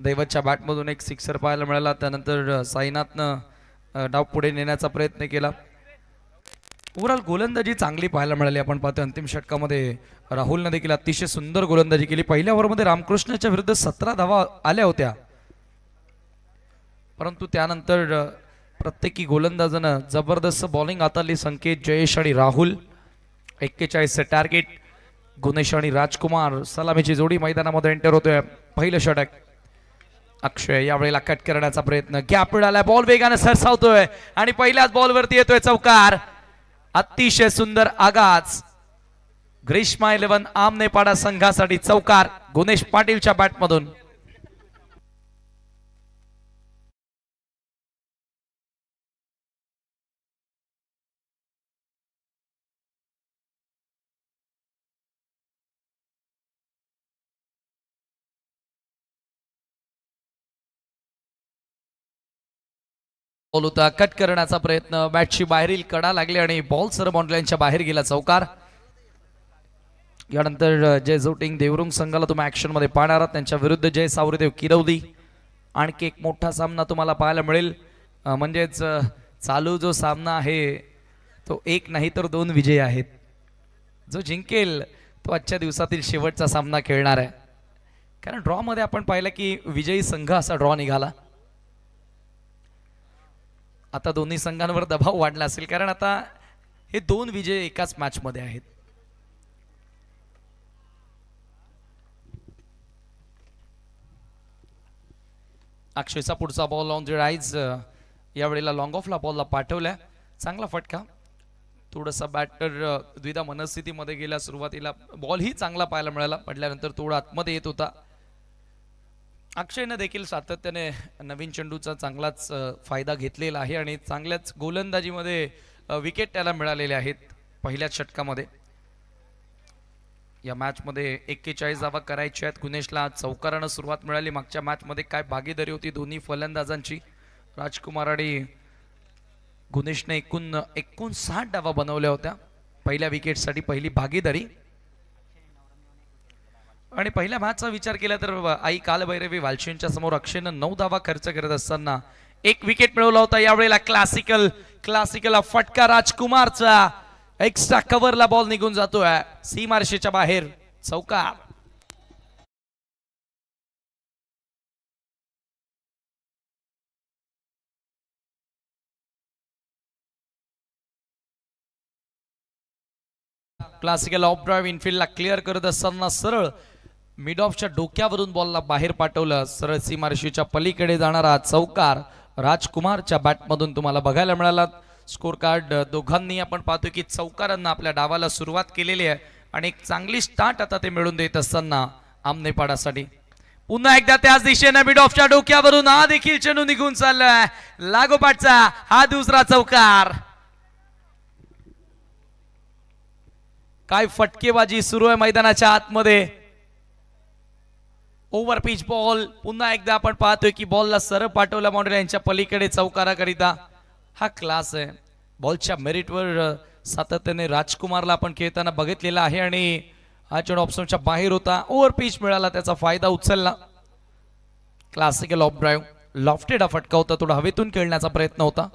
दैवतच्या बॅटमधून एक सिक्सर पाहायला मिळाला. त्यानंतर साईनाथनं डाव पुढे नेण्याचा प्रयत्न केला. ओव्हरऑल गोलंदाजी चांगली पाहायला मिळाली. आपण पाहतोय अंतिम षटकामध्ये राहुलने देखील अतिशय सुंदर गोलंदाजी केली. पहिल्या ओव्हरमध्ये रामकृष्णच्या विरुद्ध 17 धावा आल्या होत्या परंतु त्यानंतर प्रत्येकी गोलंदाजानं जबरदस्त बॉलिंग हाताळली. संकेत, जयेश आणि राहुल. 41 टार्गेट. गुणेश आणि राजकुमार सलामीची जोडी मैदानामध्ये एंटर होतोय. पहिलं षटक. अक्षय यावेळेला कट करण्याचा प्रयत्न. गॅप मिळाला. बॉल वेगाने सरसावतोय आणि पहिल्याच बॉलवरती येतोय चौकार. अतिशय सुंदर आगाज. ग्रीष्मा 11 आमनेपाडा संघासाठी चौकार गुणेश पाटीलच्या बॅटमधून. बॉल होता कट करण्याचा प्रयत्न, बॅटची बाहेरील कडा लागली आणि बॉल सर बाउंड्रीच्या बाहेर गेला, चौकार. यानंतर जय जोटिंग देवरुंग संघाला तुम्ही ऍक्शन मध्ये पाहणार आहात. त्यांच्या विरुद्ध जय सावरीदेव किरवली. आणखी एक मोठा सामना तुम्हाला पाहायला मिळेल. म्हणजेच चालू जो सामना आहे तो एक नाही तर दोन विजय आहेत. जो जिंकेल तो आजच्या दिवसातील शेवटचा सामना खेळणार आहे. कारण ड्रॉ मध्ये आपण पाहिलं की विजयी संघ असा ड्रॉ निघाला. आता दोन्ही संघांवर दबाव वाढला असेल कारण आता हे दोन विजय एकाच मॅच मध्ये आहेत. अक्षयचा पुढचा बॉल ऑन द राईज. यावेळेला लॉंग ऑफला बॉलला पाठवलाय. चांगला फटका. थोडासा बॅटर द्विधा मनस्थितीमध्ये गेला. सुरुवातीला बॉल ही चांगला पाहायला मिळाला, पडल्यानंतर थोडा आतमध्ये येत होता. अक्षयने देखील सातत्याने नवीन चेंडूचा चांगलाच फायदा घेतलेला आहे आणि चांगल्याच गोलंदाजीमध्ये विकेट त्याला मिळालेले आहेत पहिल्याच षटकामध्ये. या मॅच मध्ये 41 धावा करायच्या आहेत. गुनेशला चौकारानं सुरुवात मिळाली. मागच्या मॅच मध्ये काय भागीदारी होती दोन्ही फलंदाजांची. राजकुमार आणि गुनेशने एकूण 59 धावा बनवल्या होत्या पहिल्या विकेटसाठी, पहिली भागीदारी. आणि पहिल्या मॅचचा विचार केला तर आई कालभैरवी वालशींच्या समोर अक्षयनं 9 धावा खर्च करत असताना एक विकेट मिळवला होता. यावेळेला क्लासिकल फटका राजकुमारचा. एक्स्ट्रा कव्हरला बॉल निघून जातोय सीमारेषेच्या बाहेर, चौकार. क्लासिकल ऑफ ड्राईव्ह इनफिल्डला क्लिअर करत असताना सरळ मिड ऑफच्या डोक्यावरून बॉलला बाहेर पाठवलं. सरळ सीमारेषेच्या पलीकडे जाणारा चौकार राजकुमारच्या बॅटमधून तुम्हाला बघायला मिळाला. स्कोर कार्ड दोघांनी आपण पाहतो की चौकारांना आपल्या डावाला सुरुवात केलेली आहे आणि एक चांगली स्टार्ट आता ते मिळून देत असताना आमनेपाडासाठी. पुन्हा एकदा त्याच दिशेने मिड ऑफच्या डोक्यावरून हा देखील चेंडू निघून चाललाय लागोपाठचा. हा दुसरा चौकार. काय फटकेबाजी सुरू आहे मैदानाच्या आतमध्ये. Over pitch ball. पुन्हा एकदा आपण पाहतोय की बॉलला सरळ पाठवला बाउंड्री यांच्या पलीकडे चौकाराकरिता. हा क्लास आहे. बॉलच्या मेरिटवर सातत्याने राजकुमारला आपण खेळताना बघितलेला आहे आणि हा चेंडू ऑप्शनच्या बाहेर होता. ओव्हर पिच मिळाला, त्याचा फायदा उचलला. क्लासिकल ऑफ ड्राईव्ह लॉफ्टेड हा फटका होता. थोडा हवेतून खेळण्याचा प्रयत्न होता.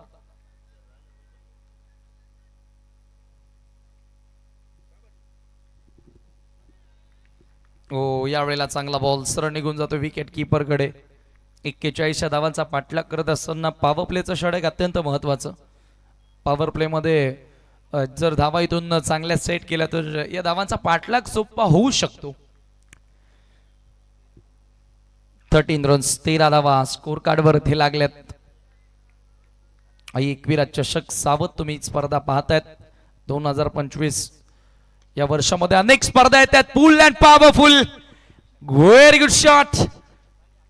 ओ यावेळेला चांगला बॉल सरळ निघून जातो विकेट कीपर कडे. 41 धावांचा पाठलाग करत असताना पॉवर प्लेचं षटक अत्यंत महत्वाचं. पॉवर प्ले मध्ये जर धावा इथून चांगल्या सेट केल्या तर या धावांचा पाठलाग सोपा होऊ शकतो. 13 रन्स 13 धावा स्कोर कार्डवर इथे लागल्यात. आई एकविरा चषक सावध तुम्ही स्पर्धा पाहतायत. 2025 या वर्षामध्ये अनेक स्पर्धा येतात. फुल and powerful. Very good shot.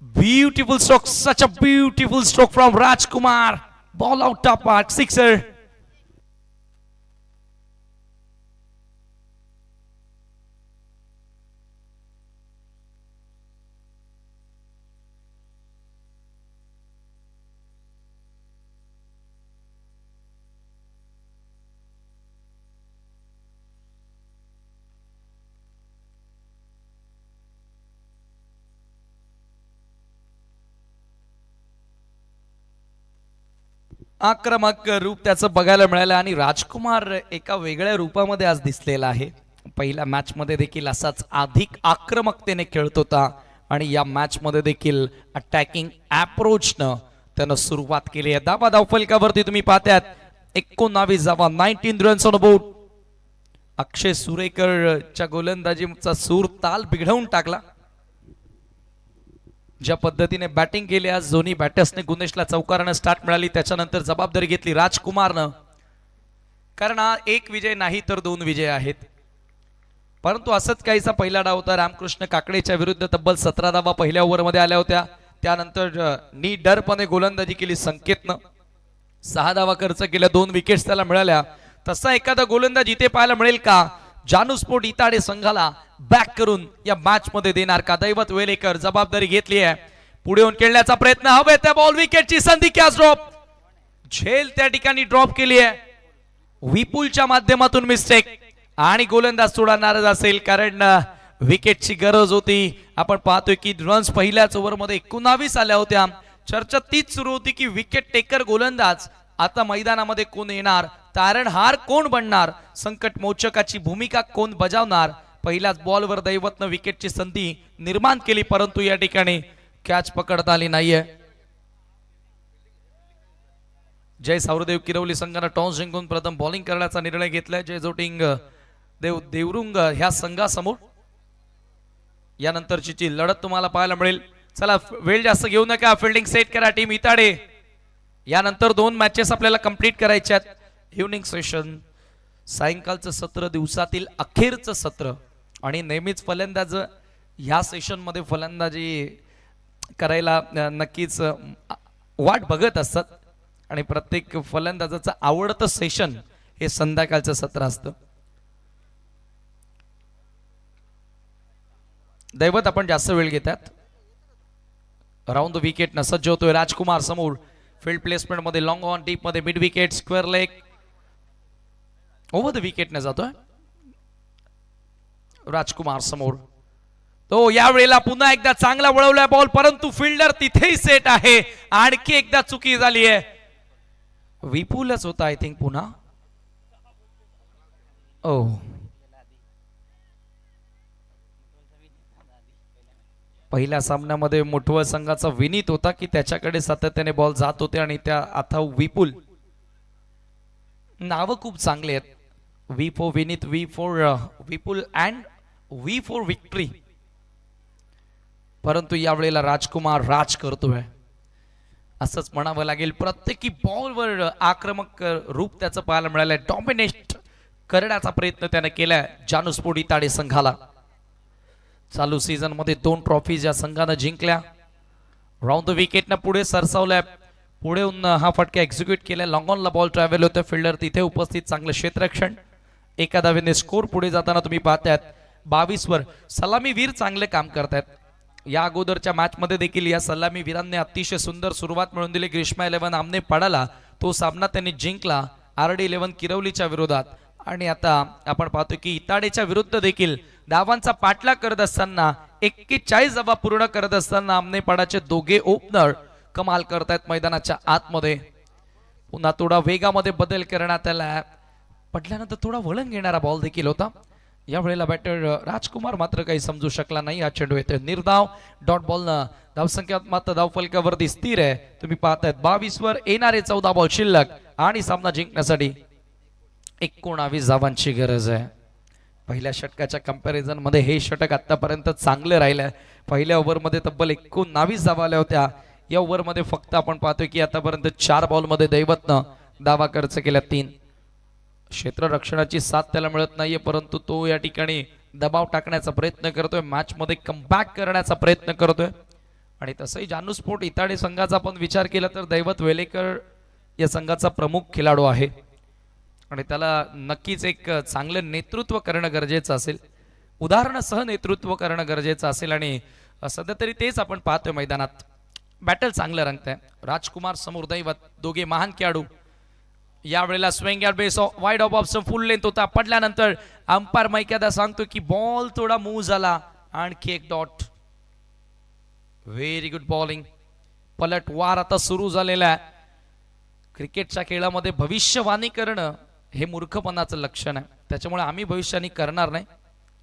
Beautiful stroke. Such a beautiful stroke from Rajkumar. Ball out of park. Sixer. आक्रमक रूप त्याचं बघायला मिळालं आणि राजकुमार एका वेगळ्या रूपामध्ये आज दिसलेला आहे. पहिल्या मॅच मध्ये देखील असाच अधिक आक्रमकतेने खेळत होता आणि या मॅच मध्ये देखील अटॅकिंग अप्रोचनं त्यानं सुरुवात केली आहे. धावा धावफलकावरती तुम्ही पाहतात 19 धावा 19 रन्स ऑन बोर्ड. अक्षय सुरेकरच्या गोलंदाजीचा सूर ताल बिघडवून टाकला. ज्या पद्धतीने बॅटिंग केली आज दोन्ही बॅटर्सने. गुनेशला चौकारानं स्टार्ट मिळाली, त्याच्यानंतर जबाबदारी घेतली राजकुमारनं. कारण हा एक विजय नाही तर दोन विजय आहेत. परंतु असंच काहीसा पहिला डाव होता रामकृष्ण काकडेच्या विरुद्ध. तब्बल 17 धावा पहिल्या ओव्हरमध्ये आल्या होत्या. त्यानंतर निडरपणे गोलंदाजी केली संकेतनं. 6 धावा खर्च केल्या, 2 विकेट्स त्याला मिळाल्या. तसा एखादा गोलंदाज इथे पाहायला मिळेल का जानू स्पोर्ट इताडे संघाला बॅक करून या मॅच मध्ये देणार का? दैवत वेलेकर जबाबदारी घेतली आहे. पुढे येऊन खेळण्याचा प्रयत्न. हवे त्या बॉल विकेटची संधी. Catch drop. झेल त्या ठिकाणी ड्रॉप केली आहे विपुलच्या माध्यमातून मिस्टेक आणि गोलंदाज थोडा नाराज असेल कारण विकेटची गरज होती. आपण पाहतोय की रन्स पहिल्याच ओव्हरमध्ये 19 आल्या होत्या. चर्चा तीच सुरू होती की विकेट टेकर गोलंदाज आता मैदानामध्ये कोण येणार, तारणहार कोण बनणार, संकट मोचकाची भूमिका कोण बजावणार. पहिल्याच बॉलवर दैवतनं विकेटची संधी निर्माण केली परंतु या ठिकाणी कॅच पकडता आली नाहीये. जय सावरदेव किरवली संघानं टॉस जिंकून प्रथम बॉलिंग करण्याचा निर्णय घेतलाय. जय जोटिंग देवरुंग ह्या संघासमोर यानंतरची ची लढत तुम्हाला पाहायला मिळेल. चला वेळ जास्त घेऊ नका, फिल्डिंग सेट करा टीम इताडे. यानंतर 2 मॅचेस आपल्याला कंप्लीट करायच्या आहेत. इव्हनिंग सेशन सायंकाळचं सत्र, दिवसातील अखेरचं सत्र आणि नेहमीच फलंदाज ह्या सेशन मध्ये फलंदाजी करायला नक्कीच वाट बघत असतात आणि प्रत्येक फलंदाजाचं आवडतं सेशन हे संध्याकाळचं सत्र असतं. दैवत आपण जास्त वेळ घेतात. राऊंड द विकेट न सज्ज होतोय राजकुमार समोर. फील्ड प्लेसमेंट मध्ये लॉंग ऑन डीप मध्ये mid wicket square leg over the wicket न जातोय राजकुमार समोर. तो या वेळेला पुन्हा एकदा चांगला वळवलाय बॉल परंतु फिल्डर तिथेही सेट आहे. आणखी एकदा चुकी झाली आहे. विपुलच होता आय थिंक पुन्हा. ओ पहिल्या सामन्यामध्ये मुठवळ संघाचा विनीत होता की त्याच्याकडे सातत्याने बॉल जात होते आणि त्या आता विपुल. नावं खूप चांगले आहेत. V for Vineet, V for Vipul and V for victory. परंतु यावेळेला राजकुमार राज करतोय असंच म्हणावं लागेल. प्रत्येकी बॉलवर आक्रमक रूप त्याचं पाहायला मिळालंय. डॉमिनेट करण्याचा प्रयत्न त्याने केलाय जानूस्पोर्ट ताडे संघाला. चालू सीझन मध्ये 2 ट्रॉफीज या संघानं जिंकल्या. राऊंड द विकेटनं पुढे सरसावल्या. पुढे हा फटका एक्झिक्यूट केलाय. लॉंग ऑनला बॉल ट्रॅव्हल होतं. फिल्डर तिथे उपस्थित. चांगलं क्षेत्ररक्षण. एका धावेने स्कोर पुढे जाताना तुम्ही पाहतायत 22 वर. सलामीवीर चांगले काम करतायत. या अगोदरच्या मॅच मध्ये देखील या सलामी वीरांनी अतिशय सुंदर सुरुवात मिळवून दिली. ग्रीष्मा 11 आमने पडाला तो सामना त्यांनी जिंकला RD 11 किरवलीच्या विरोधात. आणि आता आपण पाहतो की इताडेच्या विरुद्ध देखील धावांचा पाठलाग करत असताना 41 धावा पूर्ण करत असताना आमनेपाडाचे दोघे ओपनर कमाल करतायत मैदानाच्या आतमध्ये. पुन्हा थोडा वेगामध्ये बदल करण्यात आला. पडल्यानंतर थोडा वळण घेणारा बॉल देखील होता. या वेळेला बॅटर राजकुमार मात्र काही समजू शकला नाही. हा चेंडू येतोय निर्धाव. डॉट बॉल न धावसंख्या मात्र धावफलकावरती स्थिर आहे. तुम्ही पाहतायत 22 वर येणारे 14 बॉल शिल्लक आणि सामना जिंकण्यासाठी 19 धावांची गरज आहे. पहिल्या षटकाच्या कंपॅरिझन मध्ये हे षटक आतापर्यंत चांगले राहिलंय. पहिल्या ओव्हरमध्ये तब्बल 19 धावा आल्या होत्या. या ओव्हरमध्ये फक्त आपण पाहतोय की आतापर्यंत 4 बॉलमध्ये दैवतनं धावा खर्च केल्या 3. क्षेत्ररक्षणाची साथ त्याला मिळत नाहीये परंतु तो या ठिकाणी दबाव टाकण्याचा प्रयत्न करतोय. मॅच मध्ये कमबॅक करण्याचा प्रयत्न करतोय. आणि तसंही जानूस्पोर्ट इताडे संघाचा आपण विचार केला तर दैवत वेलेकर या संघाचा प्रमुख खेळाडू आहे आणि त्याला नक्कीच एक चांगलं नेतृत्व करणं गरजेचं असेल. उदाहरणासह नेतृत्व करणं गरजेचं असेल आणि सध्या तरी तेच आपण पाहतोय मैदानात. बॅटल चांगलं रंगतंय. राजकुमार समोर दैवत दोघे महान खेळाडू. यावेळेला swing at base wide of option full length होता. पडल्यानंतर अंपायर मैक्यादा सांगतो की बॉल थोडा मूव्ह झाला. आणखी एक डॉट. Very good bowling. पलटवार आता सुरू झालेला आहे. क्रिकेटच्या खेळामध्ये भविष्यवाणी करणं हे मूर्खपणाचं लक्षण आहे. त्याच्यामुळे आम्ही भविष्याने करणार नाही.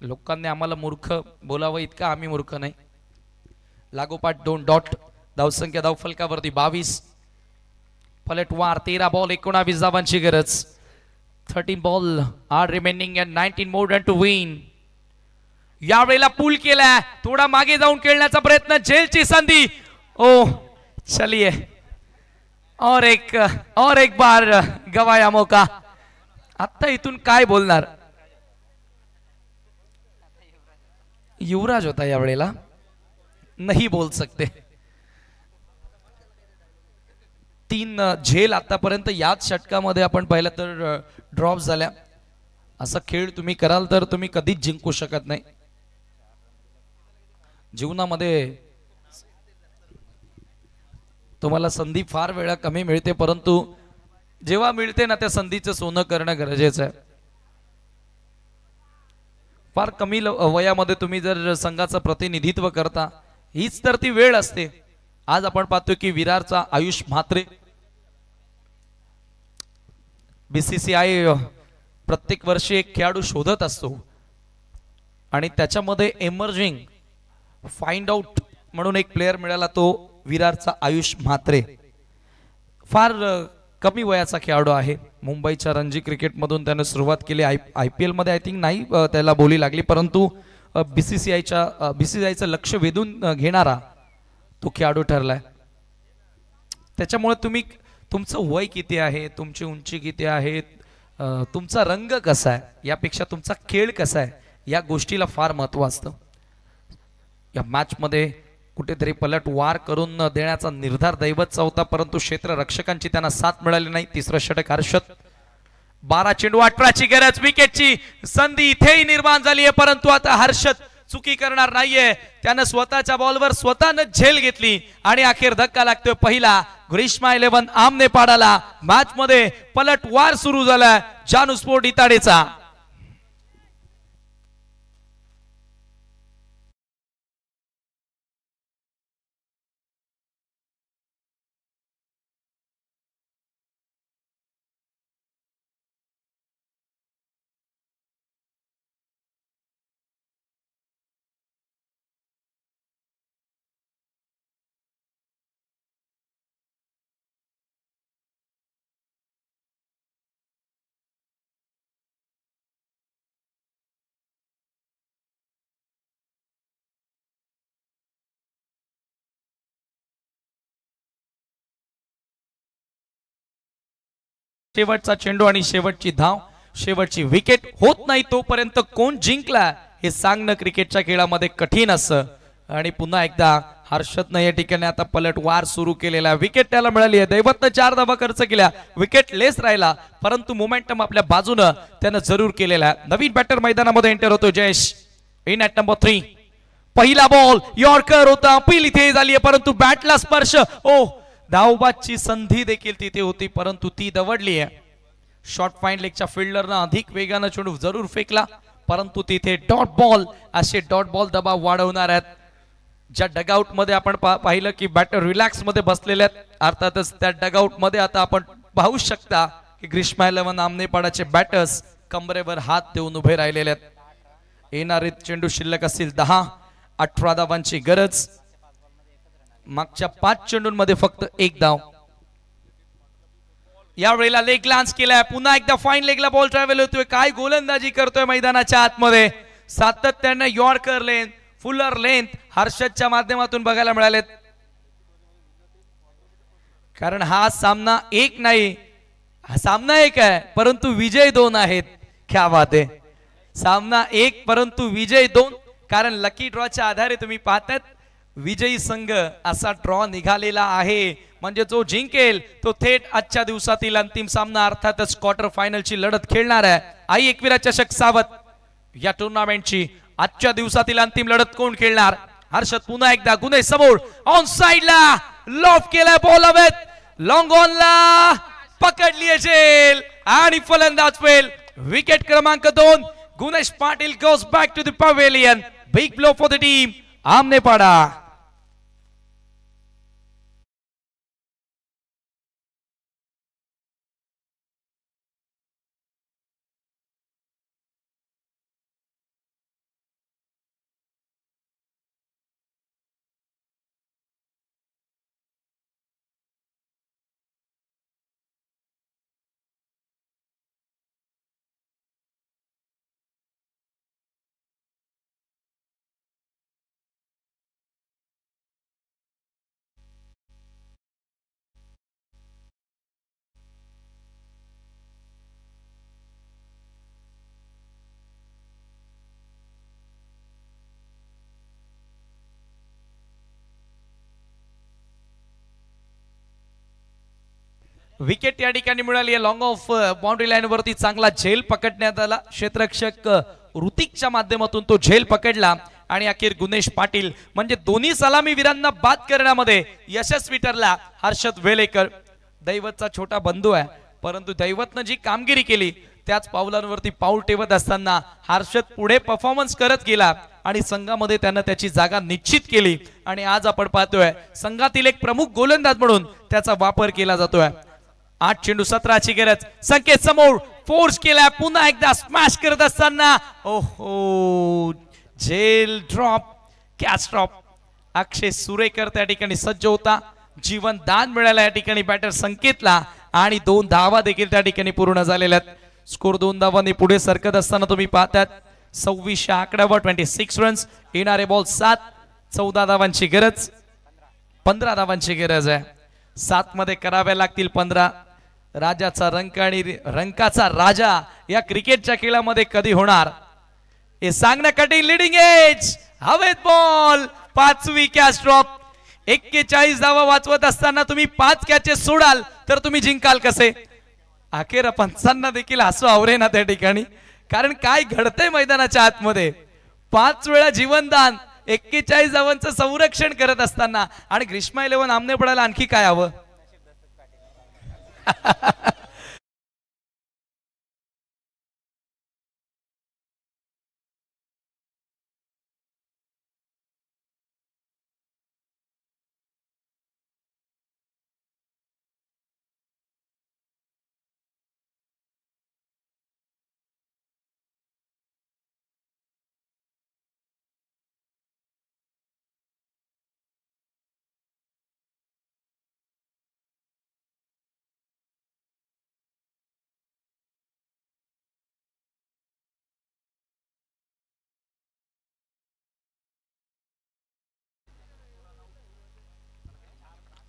लोकांनी आम्हाला मूर्ख बोलावं इतका आम्ही मूर्ख नाही. लागोपाठ 2 डॉट. धावसंख्या धावफलकावरती 22. पलटवार 13 बॉल 19 धावांची गरज. 13 ball are remaining and 19 more than to win. यावेळेला पूल केलाय. थोडा मागे जाऊन खेळण्याचा प्रयत्न. झेलची संधी. ओ चलिए और एक बार गवाया मौका. आता इथून काय बोलणार. युवराज होता यावेळेला. नाही बोल सकते. 3 झेल आतापर्यंत याच षटकामध्ये आपण पाहिलं तर ड्रॉप झाल्या. असा खेळ तुम्ही कराल तर तुम्ही कधीच जिंकू शकत नाही. जीवनामध्ये तुम्हाला संधी फार वेळा कमी मिळते परंतु जेव्हा मिळते ना त्या संधीचं सोनं करणं गरजेचं आहे. फार कमी वयामध्ये तुम्ही जर संघाचं प्रतिनिधित्व करता, हीच तर ती वेळ असते. आज आपण पाहतोय की विरारचा आयुष म्हात्रे, BCCI प्रत्येक वर्षी एक खेळाडू शोधत असतो आणि त्याच्यामध्ये एमर्जिंग फाइंड आउट म्हणून एक प्लेयर मिळाला, तो विरारचा आयुष म्हात्रे. फार कमी वयाचा खेळाडू आहे. मुंबईच्या रणजी क्रिकेटमधून त्याने सुरुवात केली. IPL मध्ये आय थिंक नाही त्याला बोली लागली, परंतु BCCIचं लक्ष वेधून घेणारा तो खेळाडू ठरलाय. त्याच्यामुळे तुमचं वय किती आहे, तुमची उंची किती आहे, तुमचा रंग कसा आहे, यापेक्षा तुमचा खेळ कसा आहे या गोष्टीला फार महत्त्व असतं. या मॅच मध्ये कुठेतरी पलटवार करून देण्याचा निर्धार दैवतचा होता, परंतु क्षेत्ररक्षकांची त्यांना साथ मिळाली नाही. तिसरं षटक हर्षद. 12 चेंडू 18ची गरज, विकेटची संधी इथेही निर्माण झाली आहे, परंतु आता हर्षद चुकी करणार नाहीये. त्यानं स्वतःच्या बॉलवर स्वतःनं झेल घेतली आणि अखेर धक्का लागतोय पहिला. ग्रीष्मा 11 आमने पाडाला. मॅच मध्ये पलटवार सुरू झाला जानू स्पोर्ट इताडेचा. शेवटचा चेंडू आणि शेवटची धाव, शेवटची विकेट होत नाही तोपर्यंत कोण जिंकला हे सांगणं क्रिकेटच्या खेळामध्ये कठीण असतं. आणि पुन्हा एकदा हर्षदनं या ठिकाणी आता पलटवार सुरू केलेला. विकेट त्याला मिळाली आहे. दैवतनं 4 धावा खर्च केल्या, विकेट लेस राहिला, परंतु मोमेंटम आपल्या बाजूनं त्यानं जरूर केलेला. नवीन बॅटर मैदानामध्ये एंटर होतो जयेश इन ॲट नंबर 3. पहिला बॉल यॉर्कर होता, अपील इथे झाली आहे, परंतु बॅटला स्पर्श. धावबादची संधी देखील तिथे होती, परंतु ती दवडली आहे. शॉर्ट फाईन लेगच्या फिल्डरनं अधिक वेगानं चेंडू जरूर फेकला, परंतु तिथे डॉट बॉल. असे डॉट बॉल दबाव वाढवणार आहेत. ज्या डगआउट मध्ये आपण पाहिलं की बॅटर रिलॅक्स मध्ये बसलेले आहेत, अर्थातच त्या डगआउट मध्ये आता आपण पाहू शकता की ग्रीष्मा 11 आमनेपाडाचे बॅटर्स कंबरेवर हात देऊन उभे राहिलेले आहेत. येणारे चेंडू शिल्लक असतील 10. 18 धावांची गरज. मागच्या 5 चेंडूंमध्ये फक्त 1 धाव. यावेळेला लेग लांच केलाय. पुन्हा एकदा फाईन लेगला बॉल ट्रॅव्हल होतोय. काय गोलंदाजी करतोय मैदानाच्या आतमध्ये. सातत्याने यॉर्कर लेंथ, फुलर लेंथ हर्षदच्या माध्यमातून बघायला मिळालेत. कारण हा सामना एक नाही, हा सामना एक आहे परंतु विजय 2 आहेत. क्या बात आहे. सामना एक परंतु विजय 2. कारण लकी ड्रॉच्या आधारे तुम्ही पाहतात विजयी संघ असा ड्रॉ निघालेला आहे. म्हणजे जो जिंकेल तो थेट आजच्या दिवसातील अंतिम सामना अर्थातच क्वार्टर फायनलची लढत खेळणार आहे. आई एकविरा चषक सावध या टुर्नामेंटची आजच्या दिवसातील अंतिम लढत कोण खेळणार. हर्षद पुन्हा एकदा गुन्हे समोर ऑन साइडला लॉफ केलाय बॉल हवेत. लॉंग ऑनला पकडली झेल आणि फलंदाज फेल. विकेट क्रमांक 2. Gunesh Patil goes back to the pavilion. Big blow for the team Amnepada. Wicket या ठिकाणी मिळाली आहे. लॉंग ऑफ बाउंड्री लाईन वरती चांगला झेल पकडण्यात आला. क्षेत्ररक्षक ऋतिकच्या माध्यमातून तो झेल पकडला आणि अखेर गुनेश पाटील म्हणजे दोन्ही सलामी वीरांना बाद करण्यामध्ये यशस्वी ठरला. हर्षद वेलेकर दैवतचा छोटा बंधू आहे, परंतु दैवतनं जी कामगिरी केली त्याच पावलांवरती पाऊल ठेवत असताना हर्षद पुढे परफॉर्मन्स करत गेला आणि संघामध्ये त्यानं त्याची जागा निश्चित केली आणि आज आपण पाहतोय संघातील एक प्रमुख गोलंदाज म्हणून त्याचा वापर केला जातोय. 8 चेंडू 17ची गरज. संकेत समोर फोर्स केला, पुन्हा एकदा स्मॅश करत असताना ओहो झेल ड्रॉप, कॅच ड्रॉप. अक्षय सुरेकर त्या ठिकाणी सज्ज होता. जीवन दान मिळाला या ठिकाणी बॅटर संकेतला आणि 2 धावा देखील त्या ठिकाणी पूर्ण झालेल्या आहेत. स्कोर 2 धावांनी पुढे सरकत असताना तुम्ही पाहतात 26 आकड्यावर 26 रन्स. येणारे बॉल 7. 14 धावांची गरज, 15 धावांची गरज आहे. 7 मध्ये कराव्या लागतील 15. राजाचा रंक आणि रंकाचा राजा या क्रिकेटच्या खेळामध्ये कधी होणार हे सांगणं कठीण. लिडिंग एज, हवेत बॉल, 5वी कॅच ड्रॉप. 41 धावा वाचवत असताना तुम्ही 5 कॅचेस सोडाल तर तुम्ही जिंकाल कसे? अखेर पंचांना देखील हसू आवरे ना त्या ठिकाणी, कारण काय घडतंय मैदानाच्या आतमध्ये. 5 वेळा जीवनदान, 41 धावांचं संरक्षण करत असताना आणि ग्रीष्मा 11 आमने पडायला आणखी काय हवं?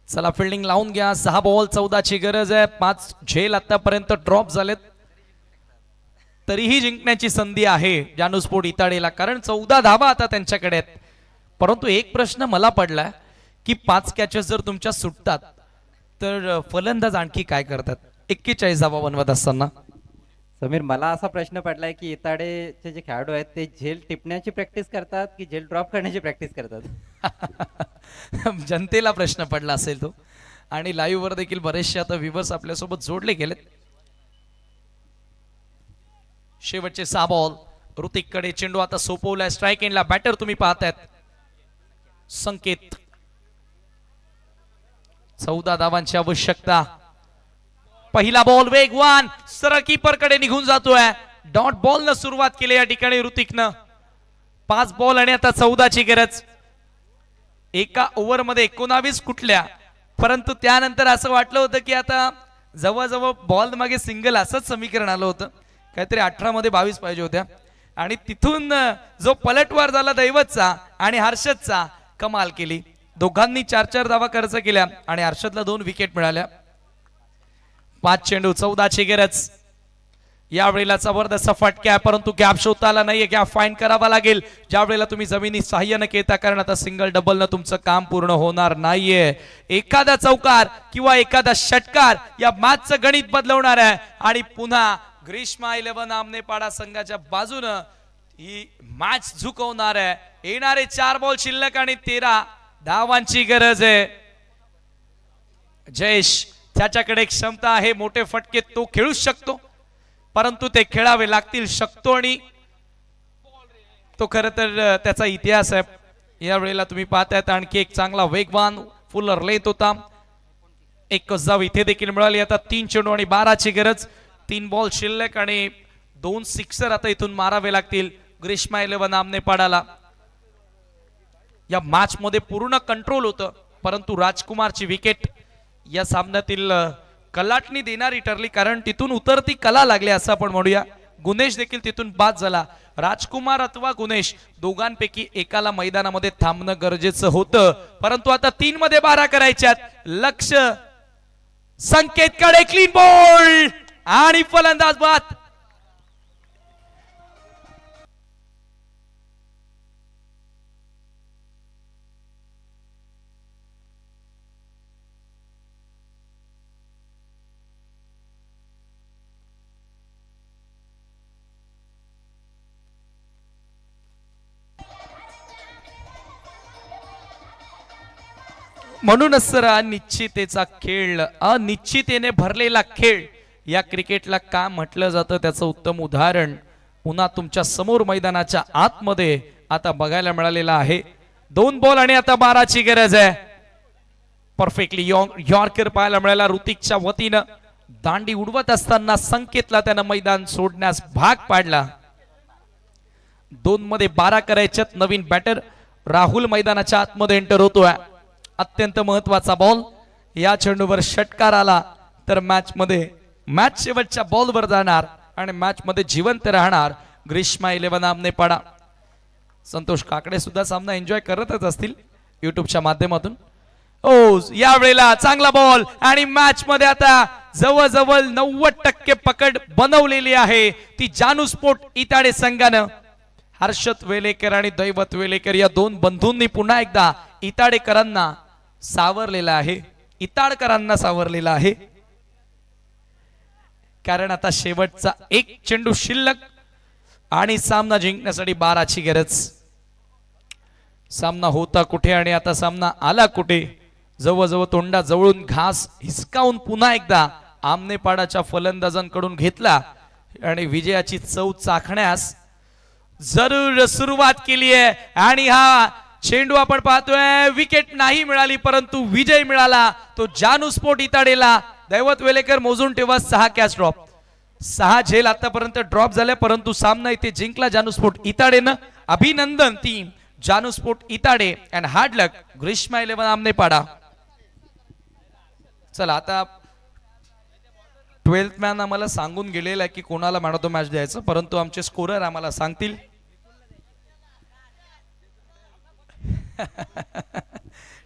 चला फिल्डिंग लावून घ्या. 6 बॉल 14ची गरज आहे. 5 झेल आतापर्यंत ड्रॉप झालेत, तरीही जिंकण्याची संधी आहे जानूस्पोर्ट इताडेला, कारण 14 धावा आता त्यांच्याकडे आहेत. परंतु एक प्रश्न मला पडलाय की 5 कॅचेस जर तुमच्या सुटतात तर फलंदाज आणखी काय करतात 41 धावा बनवत असताना? समीर, मला असा प्रश्न पडलाय की इताडेचे जे खेळाडू आहेत ते झेल टिपण्याची प्रॅक्टिस करतात की झेल ड्रॉप करण्याची प्रॅक्टिस करतात? जनतेला प्रश्न पडला असेल तो. आणि लाईव्ह वर देखील बरेचसे आता व्ह्यूअर्स आपल्यासोबत जोडले गेलेत. शेवटचे 6 बॉल. ऋतिककडे चेंडू आता सोपवलाय स्ट्राइक एंडला. बॅटर तुम्ही पाहतायत संकेत. 14 धावांची आवश्यकता. पहिला बॉल वेगवान सरळ कीपर कडे निघून जातोय. डॉट बॉल न सुरुवात केली या ठिकाणी ऋतिकनं. 5 बॉल आणि आता 14ची गरज. एका ओव्हर मध्ये 19 कुठल्या, परंतु त्यानंतर असं वाटलं होतं की आता जवळजवळ बॉल मागे सिंगल असंच समीकरण आलं होतं. काहीतरी 18 मध्ये 22 पाहिजे होत्या. आणि तिथून जो पलटवार झाला दैवतचा आणि हर्षदचा, कमाल केली. दोघांनी 4-4 धावा खर्च केल्या आणि हर्षदला 2 विकेट मिळाल्या. 5 चेंडू 14ची गरज. यावेळेला जबरदस्त फटका, परंतु गॅप शोधता आला नाहीये. गॅप फाईंड करावा लागेल. ज्या वेळेला तुम्ही जमिनी सहाय्याने खेळता, कारण आता सिंगल डबल न तुमचं काम पूर्ण होणार नाहीये. एखादा चौकार किंवा एखादा षटकार या मॅचचं गणित बदलवणार आहे आणि पुन्हा ग्रीष्मा 11 आमनेपाडा संघाच्या बाजूनं ही मॅच झुकवणार आहे. येणारे 4 बॉल शिल्लक आणि 13 धावांची गरज आहे. जयेश, त्याच्याकडे एक क्षमता आहे, मोठे फटके तो खेळू शकतो, परंतु ते खेळावे लागतील शकतो आणि तो खरं तर त्याचा इतिहास आहे. या वेळेला तुम्ही पाहतायत आणखी एक चांगला वेगवान फुलर लेत होता. एक धाव इथे देखील मिळाली. आता 3 चेंडू आणि 12ची गरज. 3 बॉल शिल्लक आणि 2 सिक्सर आता इथून मारावे लागतील ग्रीष्मा 11 आमनेपाडाला. या मॅच मध्ये पूर्ण कंट्रोल होतं, परंतु राजकुमारची विकेट या सामन्यातील कलाटणी देणारी ठरली, कारण तिथून उतरती कला लागली असं आपण म्हणूया. गुनेश देखील तिथून बाद झाला. राजकुमार अथवा गुनेश दोघांपैकी एकाला मैदानामध्ये थांबणं गरजेचं होतं, परंतु आता 3 मध्ये 12 करायच्यात. लक्ष संकेतकडे, क्लीन बॉल आणि फलंदाज बाद. म्हणूनच सर अनिश्चिततेचा खेळ, अनिश्चिततेने भरलेला खेळ या क्रिकेटला का म्हटलं जातं त्याचं उत्तम उदाहरण पुन्हा तुमच्या समोर मैदानाच्या आतमध्ये आता बघायला मिळालेलं आहे. 2 बॉल आणि आता 12ची गरज आहे. परफेक्टली यॉर्कर पाहायला मिळाला ऋतिकच्या वतीनं. दांडी उडवत असताना संकेतला त्यानं मैदान सोडण्यास भाग पाडला. 2 मध्ये 12 करायच्यात. नवीन बॅटर राहुल मैदानाच्या आतमध्ये एंटर होतोय. अत्यंत महत्वाचा बॉल. या चेंडूवर षटकार आला तर मॅच शेवटच्या बॉलवर जाणार आणि मॅच मध्ये जिवंत राहणार ग्रीष्मा 11 आमनेपाडा. संतोष काकडे सुद्धा सामना एन्जॉय करतच असतील युट्यूबच्या माध्यमातून. ओ या वेळेला चांगला बॉल आणि मॅच मध्ये आता जवळजवळ 90% पकड बनवलेली आहे ती जानू स्पोर्ट इताडे संघानं. हर्षद वेलेकर आणि दैवत वेलेकर या 2 बंधूंनी पुन्हा एकदा इताडेकरांना सावरलेला आहे. इताडकरांना सावरलेला आहे. कारण आता शेवटचा 1 चेंडू शिल्लक आणि सामना जिंकण्यासाठी 12ची गरज. सामना होता कुठे आणि आता सामना आला कुठे. जवळजवळ तोंडा जवळून घास हिसकावून पुन्हा एकदा आमनेपाडाच्या फलंदाजांकडून घेतला आणि विजयाची चव चाखण्यास जरूर सुरुवात केली आहे. आणि हा चेंडू आपण पाहतोय विकेट नाही मिळाली परंतु विजय मिळाला तो जानू स्पोर्ट इताडेला. दैवत वेलेकर मोजून ठेवा 6 कॅच ड्रॉप. 6 झेल आतापर्यंत ड्रॉप झाल्या परंतु सामना इथे जिंकला जानू स्पोर्ट इताडेनं. अभिनंदन टीम जानू स्पोर्ट इताडे अँड हार्ड लक ग्रीष्मा 11 आमनेपाडा. चला आता 12th मॅन आम्हाला सांगून गेलेला आहे की कोणाला मॅन ऑफ द मॅच द्यायचं परंतु आमचे स्कोरर आम्हाला सांगतील.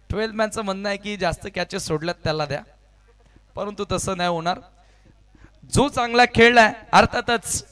12th मॅनचं म्हणणं आहे की जास्त कॅचेस सोडल्यात त्याला द्या परंतु तसं नाही होणार. जो चांगला खेळलाय अर्थातच